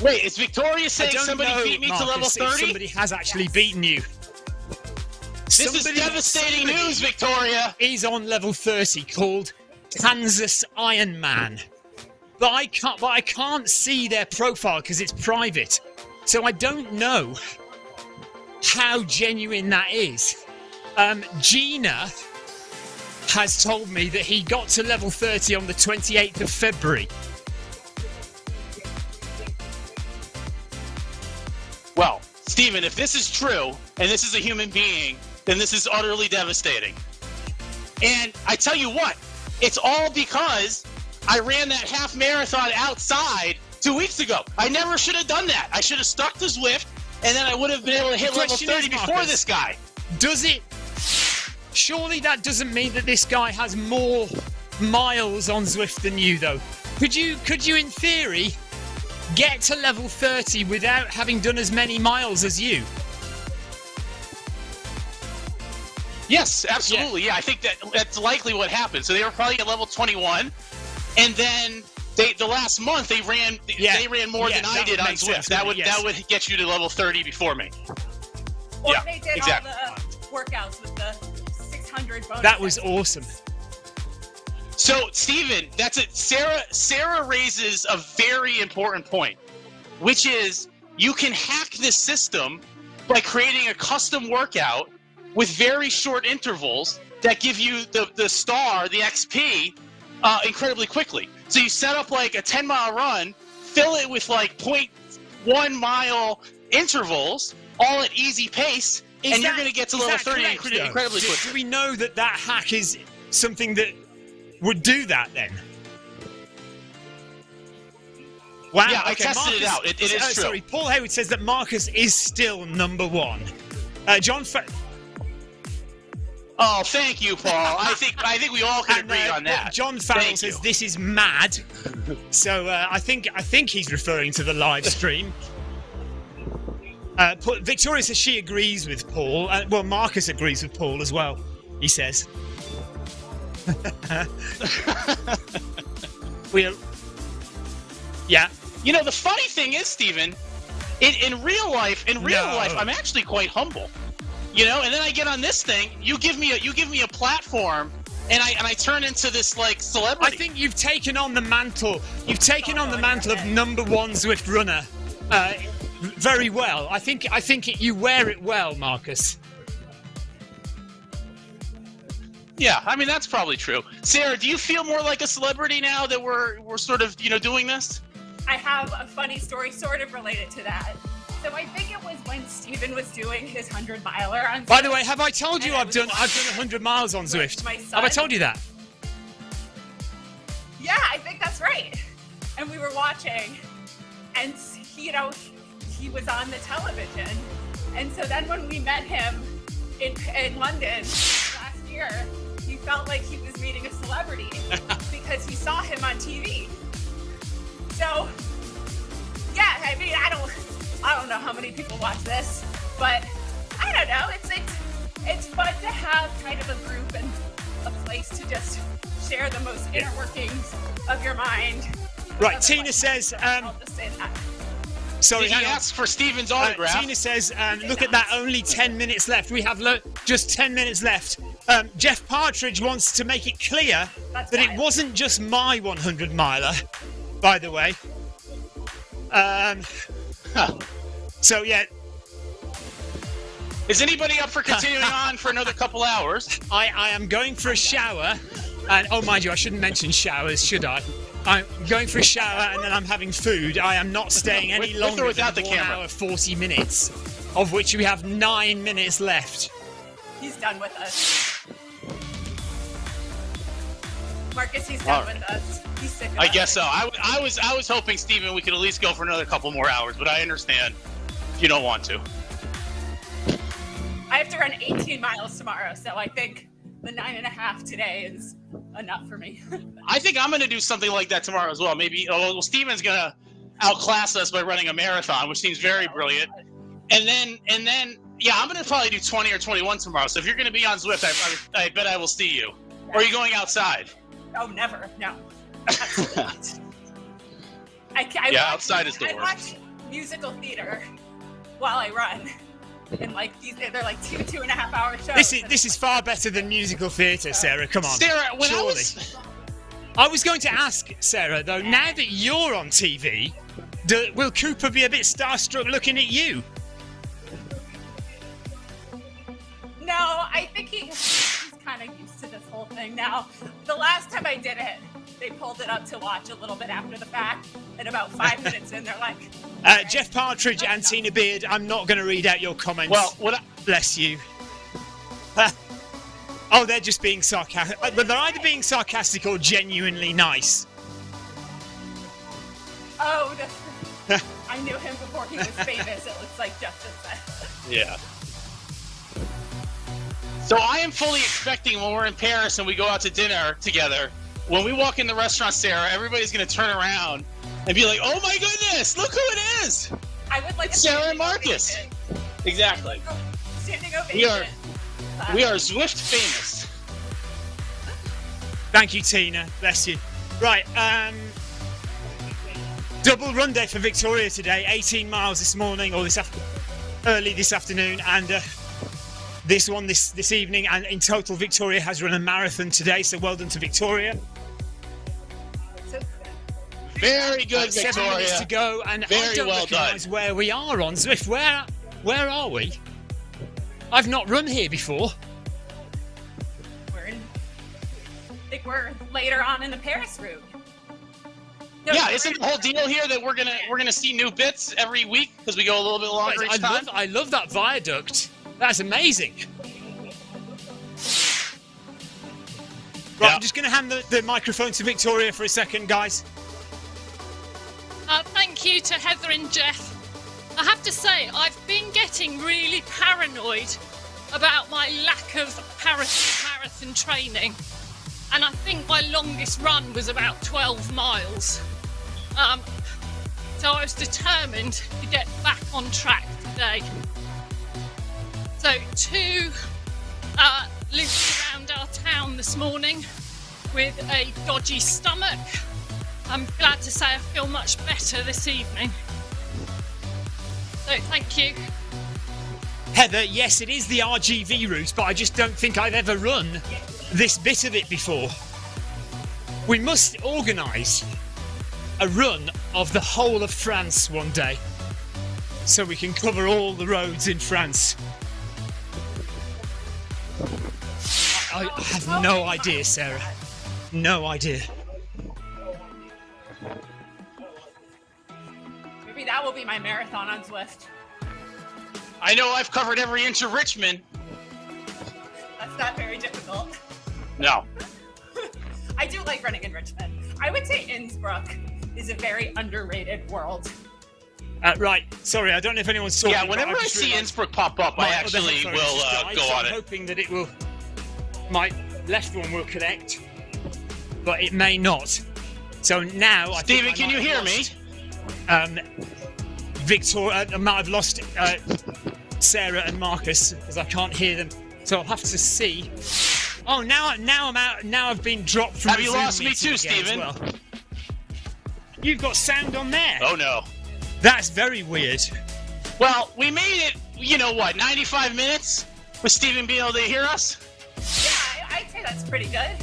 Wait, is Victoria saying somebody beat me Marcus, to level 30? Somebody has actually beaten you. This is devastating news, Victoria. He's on level 30 called Kansas Iron Man. But I can't see their profile because it's private. So I don't know how genuine that is. Gina has told me that he got to level 30 on the 28th of February. Well, Stephen, if this is true, and this is a human being, then this is utterly devastating. And I tell you what, it's all because I ran that half marathon outside 2 weeks ago. I never should have done that. I should have stuck to Zwift, and then I would have been able to hit level 30 before this guy. Does it... Surely that doesn't mean that this guy has more miles on Zwift than you, though. Could you in theory, get to level 30 without having done as many miles as you? Yes, absolutely. Yeah, I think that's likely what happened. So they were probably at level 21, and then the last month they ran more than I did on Zwift. That would get you to level 30 before me. Or they did all the workouts with the 600 bonus. That was awesome. So, Stephen, that's it. Sarah raises a very important point, which is you can hack this system by creating a custom workout with very short intervals that give you the star, the XP, incredibly quickly. So you set up like a 10-mile run, fill it with like 0.1 mile intervals, all at easy pace, and you're going to get to level 30 incredibly quickly. Do we know that hack is something that would do that then? Wow. Yeah, I tested it out. It is true. Sorry, Paul Hayward says that Marcus is still number one. Oh, thank you, Paul. I think we all can agree on that. John Farrell says this is mad. So I think he's referring to the live stream. Victoria says she agrees with Paul. Well, Marcus agrees with Paul as well, he says. Yeah. You know, the funny thing is, Stephen, in real life, I'm actually quite humble. You know, and then I get on this thing. You give me a platform, and I turn into this like celebrity. I think you've taken on the mantle. You've taken on the mantle of number one Zwift runner very well. I think you wear it well, Marcus. Yeah, I mean that's probably true. Sarah, do you feel more like a celebrity now that we're sort of doing this? I have a funny story sort of related to that. So I think it was when Stephen was doing his 100-miler on Zwift. By the way, have I told you I've done 100 miles on Zwift? Have I told you that? That's right. And we were watching, and he was on the television. And so then when we met him in London last year, he felt like he was meeting a celebrity because he saw him on TV. So, yeah, I mean, I don't know how many people watch this, but I don't know. It's fun to have kind of a group and a place to just share the most inner workings of your mind. Right, Tina says. I'll just say that. Sorry, he asked for Stephen's autograph. Tina says, look at that, only 10 minutes left. We have just 10 minutes left. Jeff Partridge wants to make it clear that it wasn't just my 100 miler, by the way. So, yeah. Is anybody up for continuing on for another couple hours? I am going for a shower. And, oh, mind you, I shouldn't mention showers, should I? I'm going for a shower and then I'm having food. I am not staying any longer than 1 hour 40 minutes, of which we have 9 minutes left. He's done with us. Marcus, he's done with us. He's sick of us. I guess so. I was hoping, Stephen, we could at least go for another couple more hours, but I understand if you don't want to. I have to run 18 miles tomorrow, so I think the 9.5 today is enough for me. I think I'm going to do something like that tomorrow as well. Maybe, Stephen's going to outclass us by running a marathon, which seems very brilliant. And then, yeah, I'm going to probably do 20 or 21 tomorrow. So if you're going to be on Zwift, I bet I will see you. Or are you going outside? Oh, never. No. Absolutely not. Outside is the worst. I watch musical theater while I run. And they're like 2.5 hour shows. This is far better than musical theatre, Sarah. Come on. Sarah, I was going to ask, Sarah, though, now that you're on TV, will Cooper be a bit starstruck looking at you? No, I think he's kind of used to this whole thing now. The last time I did it, they pulled it up to watch a little bit after the fact, and about 5 minutes in, they're like... Okay. Jeff Partridge and Tina Beard, I'm not going to read out your comments. Well, bless you. Oh, they're just being sarcastic. But they're either being sarcastic or genuinely nice. Oh, I knew him before he was famous, it looks like Jeff just said. Yeah. So I am fully expecting when we're in Paris and we go out to dinner together, when we walk in the restaurant, Sarah, everybody's going to turn around and be like, "Oh my goodness, look who it is!" I would like it's Sarah and Marcus. Exactly. Standing ovation. We are Zwift famous. Thank you, Tina. Bless you. Right, double run day for Victoria today. 18 miles this morning, or early this afternoon, and this one this evening. And in total, Victoria has run a marathon today. So well done to Victoria. Very good, 7 Victoria. minutes to go, and I don't recognise where we are on Zwift. Where are we? I've not run here before. I think we're later on in the Paris route. No, yeah, isn't the whole deal here that we're gonna see new bits every week because we go a little bit longer each time? I love that viaduct. That's amazing. Right, I'm just going to hand the microphone to Victoria for a second, guys. Thank you to Heather and Jeff. I have to say, I've been getting really paranoid about my lack of Paris marathon training. And I think my longest run was about 12 miles. So I was determined to get back on track today. So 2 loops around our town this morning with a dodgy stomach. I'm glad to say I feel much better this evening. So thank you. Heather, yes, it is the RGV route, but I just don't think I've ever run this bit of it before. We must organise a run of the whole of France one day, so we can cover all the roads in France. I have no idea, Sarah. No idea. Maybe that will be my marathon on Zwift. I know I've covered every inch of Richmond. That's not very difficult. No. I do like running in Richmond. I would say Innsbruck is a very underrated world. Right, sorry, I don't know if anyone saw. Yeah, whenever I see Innsbruck pop up, I actually will go on it. I'm hoping that it will. My left one will connect, but it may not. So now, Stephen, can you hear me? Victoria, I might have lost Sarah and Marcus because I can't hear them. So I'll have to see. Oh, now I'm out. Now I've been dropped from. Have you lost me too, Stephen? Well. You've got sound on there. Oh no. That's very weird. Well, we made it. You know what? 95 minutes with Stephen being able to hear us. Yeah, I'd say that's pretty good.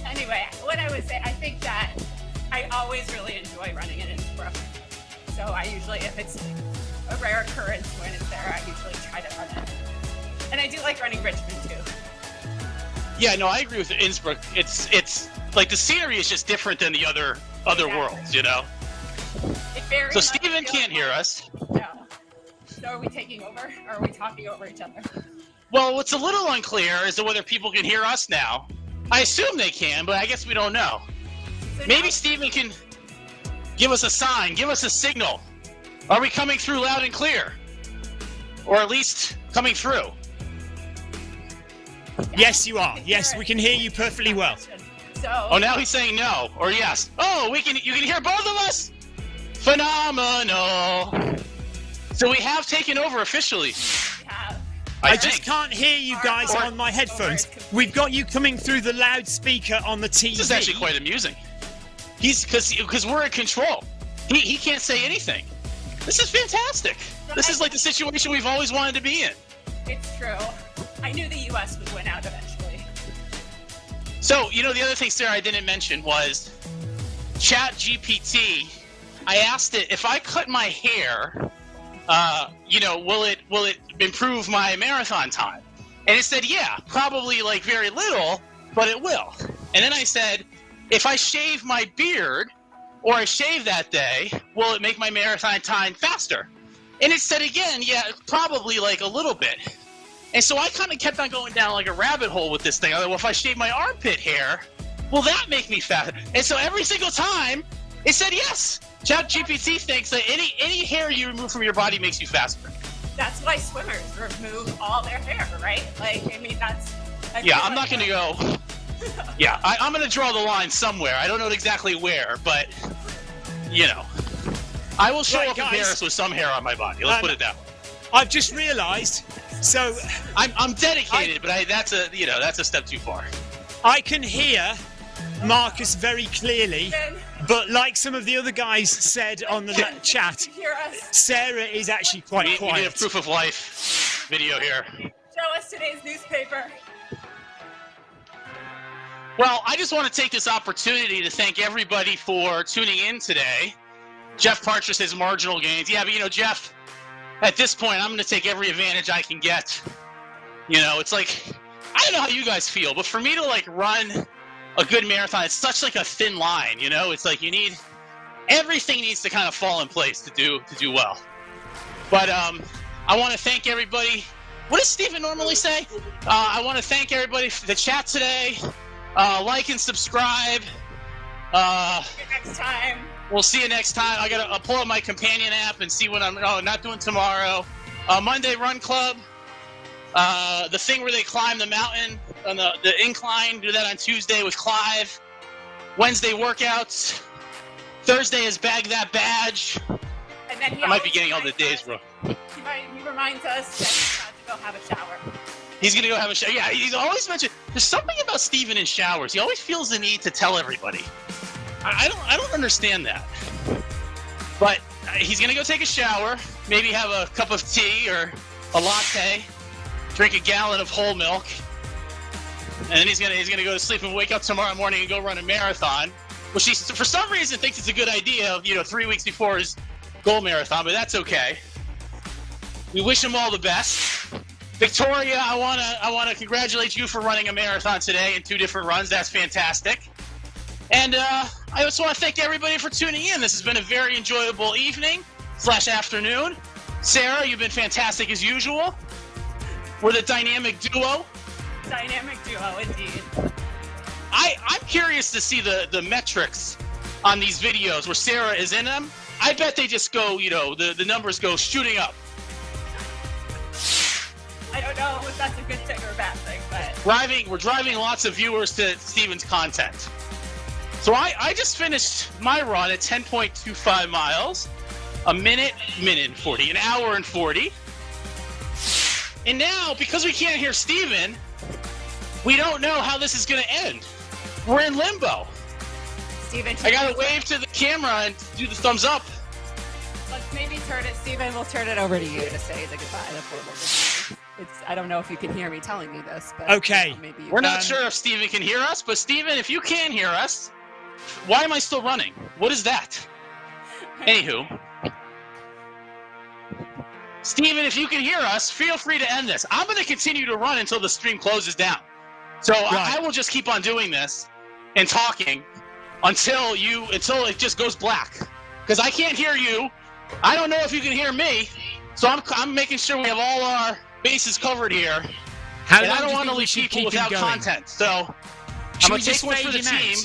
Anyway, what I would say, I think that I always really enjoy running in Innsbruck. So I usually, if it's a rare occurrence when it's there, I usually try to run it. And I do like running Richmond too. Yeah, no, I agree with Innsbruck. It's like the scenery is just different than the other worlds, you know. So Stephen can't hear us. No. So are we taking over, or are we talking over each other? Well, what's a little unclear is to whether people can hear us now. I assume they can, but I guess we don't know. So maybe Stephen can give us a sign, give us a signal. Are we coming through loud and clear? Or at least coming through? Yes, you are. Yes, we can hear you perfectly well. So, oh, now he's saying no or yes. Oh, you can hear both of us? Phenomenal. So we have taken over officially. yeah. I just can't hear you guys on my headphones. We've got you coming through the loudspeaker on the TV. This is actually quite amusing. Because we're in control. He can't say anything. This is fantastic. This is like the situation we've always wanted to be in. It's true. I knew the U.S. would win out eventually. So, you know, the other thing, Sarah, I didn't mention was ChatGPT. I asked it, if I cut my hair, you know, will it improve my marathon time? And it said, yeah, probably like very little, but it will. And then I said, if I shave my beard or I shave that day, will it make my marathon time faster? And it said again, yeah, probably like a little bit. And so I kind of kept on going down like a rabbit hole with this thing. Well, if I shave my armpit hair, will that make me faster? And so every single time, it said yes. ChatGPT thinks that any hair you remove from your body makes you faster. That's why swimmers remove all their hair, right? Like, I mean, that's... Yeah, I'm not going to go... Yeah, I'm going to draw the line somewhere. I don't know exactly where, but, you know. I will show up in Paris with some hair on my body. Let's put it that way. I've just realised... So I'm dedicated, but that's a step too far. I can hear Marcus very clearly, but like some of the other guys said on the chat, Sarah is actually quite quiet. We need a proof of life video here. Show us today's newspaper. Well, I just want to take this opportunity to thank everybody for tuning in today. Jeff Partridge says marginal gains. Yeah, but you know, Jeff, at this point, I'm going to take every advantage I can get. You know, it's like, I don't know how you guys feel, but for me to like run a good marathon, it's such like a thin line, you know? It's like everything needs to kind of fall in place to do well. But I want to thank everybody. What does Stephen normally say? I want to thank everybody for the chat today. Like and subscribe. See you next time. We'll see you next time. I gotta pull up my companion app and see what I'm not doing tomorrow. Monday Run Club. The thing where they climb the mountain on the incline. Do that on Tuesday with Clive. Wednesday workouts. Thursday is Bag That Badge. And then I might be getting all the days wrong. He reminds us that he's about to go have a shower. He's gonna go have a shower. Yeah, he's always mentioned. There's something about Stephen in showers. He always feels the need to tell everybody. I don't understand that. But he's gonna go take a shower, maybe have a cup of tea or a latte, drink a gallon of whole milk, and then he's gonna go to sleep and wake up tomorrow morning and go run a marathon, which he for some reason thinks it's a good idea. 3 weeks before his goal marathon, but that's okay. We wish him all the best. Victoria, I wanna congratulate you for running a marathon today in 2 different runs. That's fantastic. And I just want to thank everybody for tuning in. This has been a very enjoyable evening/afternoon. Sarah, you've been fantastic as usual. We're the dynamic duo. Dynamic duo, indeed. I'm curious to see the metrics on these videos where Sarah is in them. I bet they just go, the numbers go shooting up. I don't know if that's a good thing or a bad thing, but... We're driving lots of viewers to Steven's content. So I just finished my run at 10.25 miles, a minute and 40, an hour and 40. And now, because we can't hear Steven, we don't know how this is going to end. We're in limbo. Steven, I got to wave to the camera and do the thumbs up. Let's maybe turn it, Steven, we'll turn it over to you to say the goodbye. I don't know if you can hear me telling me this, but... Okay. Maybe We're not sure if Steven can hear us, but Steven, if you can hear us, why am I still running? What is that? Anywho. Steven, if you can hear us, feel free to end this. I'm going to continue to run until the stream closes down. So right. I will just keep on doing this and talking until it just goes black. Because I can't hear you. I don't know if you can hear me. So I'm making sure we have all our bases covered here. And I don't want to leave people without content. So I'm going to take one for the team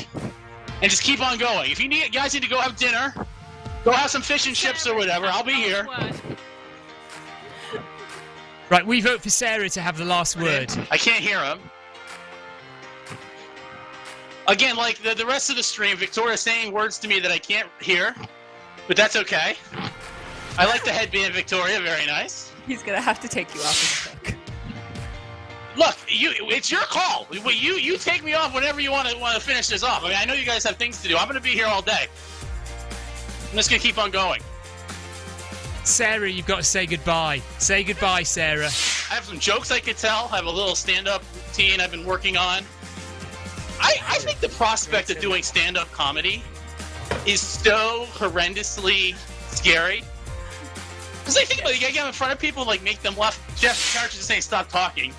and just keep on going. If you guys need to go have dinner, go have some fish and chips or whatever. I'll be here. Right, we vote for Sarah to have the last word. I can't hear him. Again, like the rest of the stream, Victoria's saying words to me that I can't hear, but that's okay. I like the headband, Victoria. Very nice. He's going to have to take you off of the book. Look, it's your call. You take me off whenever you want to finish this off. I mean, I know you guys have things to do. I'm going to be here all day. I'm just going to keep on going. Sarah, you've got to say goodbye. Say goodbye, Sarah. I have some jokes I could tell. I have a little stand-up routine I've been working on. I think the prospect of doing stand-up comedy is so horrendously scary. Because I think about it, you get in front of people, like, make them laugh. Jeff charges to say, stop talking.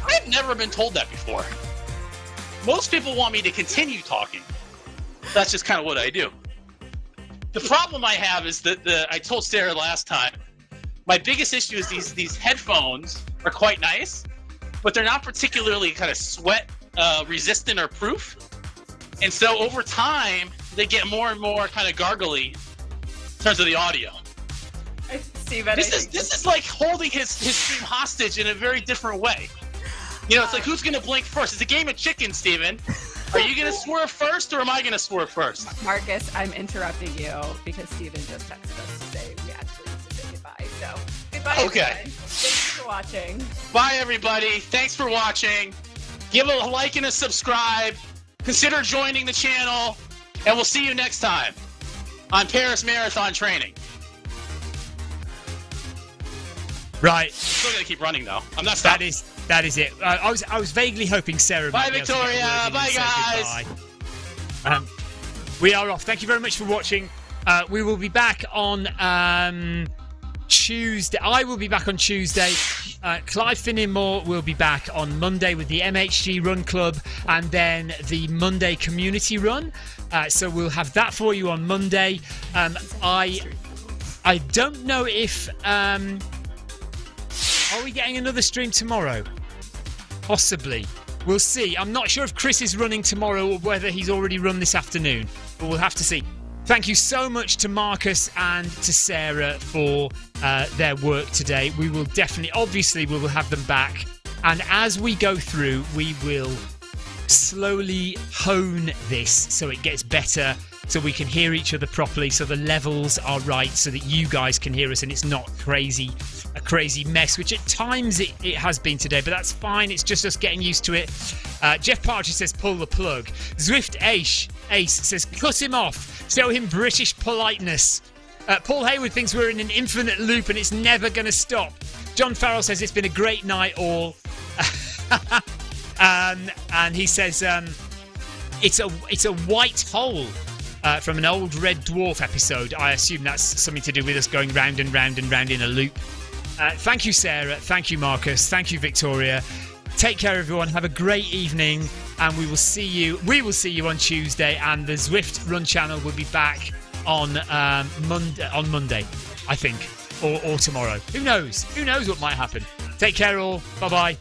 I've never been told that before. Most people want me to continue talking. That's just kind of what I do. The problem I have is that I told Sarah last time, my biggest issue is these headphones are quite nice, but they're not particularly kind of sweat resistant or proof. And so over time, they get more and more kind of gargly in terms of the audio. This is like holding his stream hostage in a very different way. It's like, who's going to blink first? It's a game of chicken, Steven. Are you going to swerve first, or am I going to swerve first? Marcus, I'm interrupting you because Steven just texted us to say we actually need to say goodbye. So, goodbye, okay. Everyone. Thanks for watching. Bye, everybody. Thanks for watching. Give a like and a subscribe. Consider joining the channel, and we'll see you next time on Paris Marathon Training. Right. I'm still going to keep running, though. I'm not stopping. That is it. I was vaguely hoping Sarah. Bye, Victoria. Bye, guys. We are off. Thank you very much for watching. We will be back on Tuesday. I will be back on Tuesday. Clive Finney-Moore will be back on Monday with the MHG Run Club and then the Monday Community Run. So we'll have that for you on Monday. I don't know if... are we getting another stream tomorrow? Possibly. We'll see. I'm not sure if Chris is running tomorrow or whether he's already run this afternoon. But we'll have to see. Thank you so much to Marcus and to Sarah for their work today. We will definitely, obviously, we will have them back. And as we go through, we will slowly hone this so it gets better, so we can hear each other properly, so the levels are right, so that you guys can hear us and it's not a crazy mess, which at times it has been today, but that's fine. It's just us getting used to it. Jeff Partridge says pull the plug. Zwift Ace says cut him off, show him British politeness. Paul Hayward thinks we're in an infinite loop and it's never going to stop. John Farrell says it's been a great night all. And he says it's a white hole from an old Red Dwarf episode. I assume that's something to do with us going round and round and round in a loop. Thank you, Sarah. Thank you, Marcus. Thank you, Victoria. Take care, everyone. Have a great evening, and we will see you on Tuesday, and the Zwift Run channel will be back on Monday, I think, or tomorrow. Who knows what might happen. Take care all. Bye bye.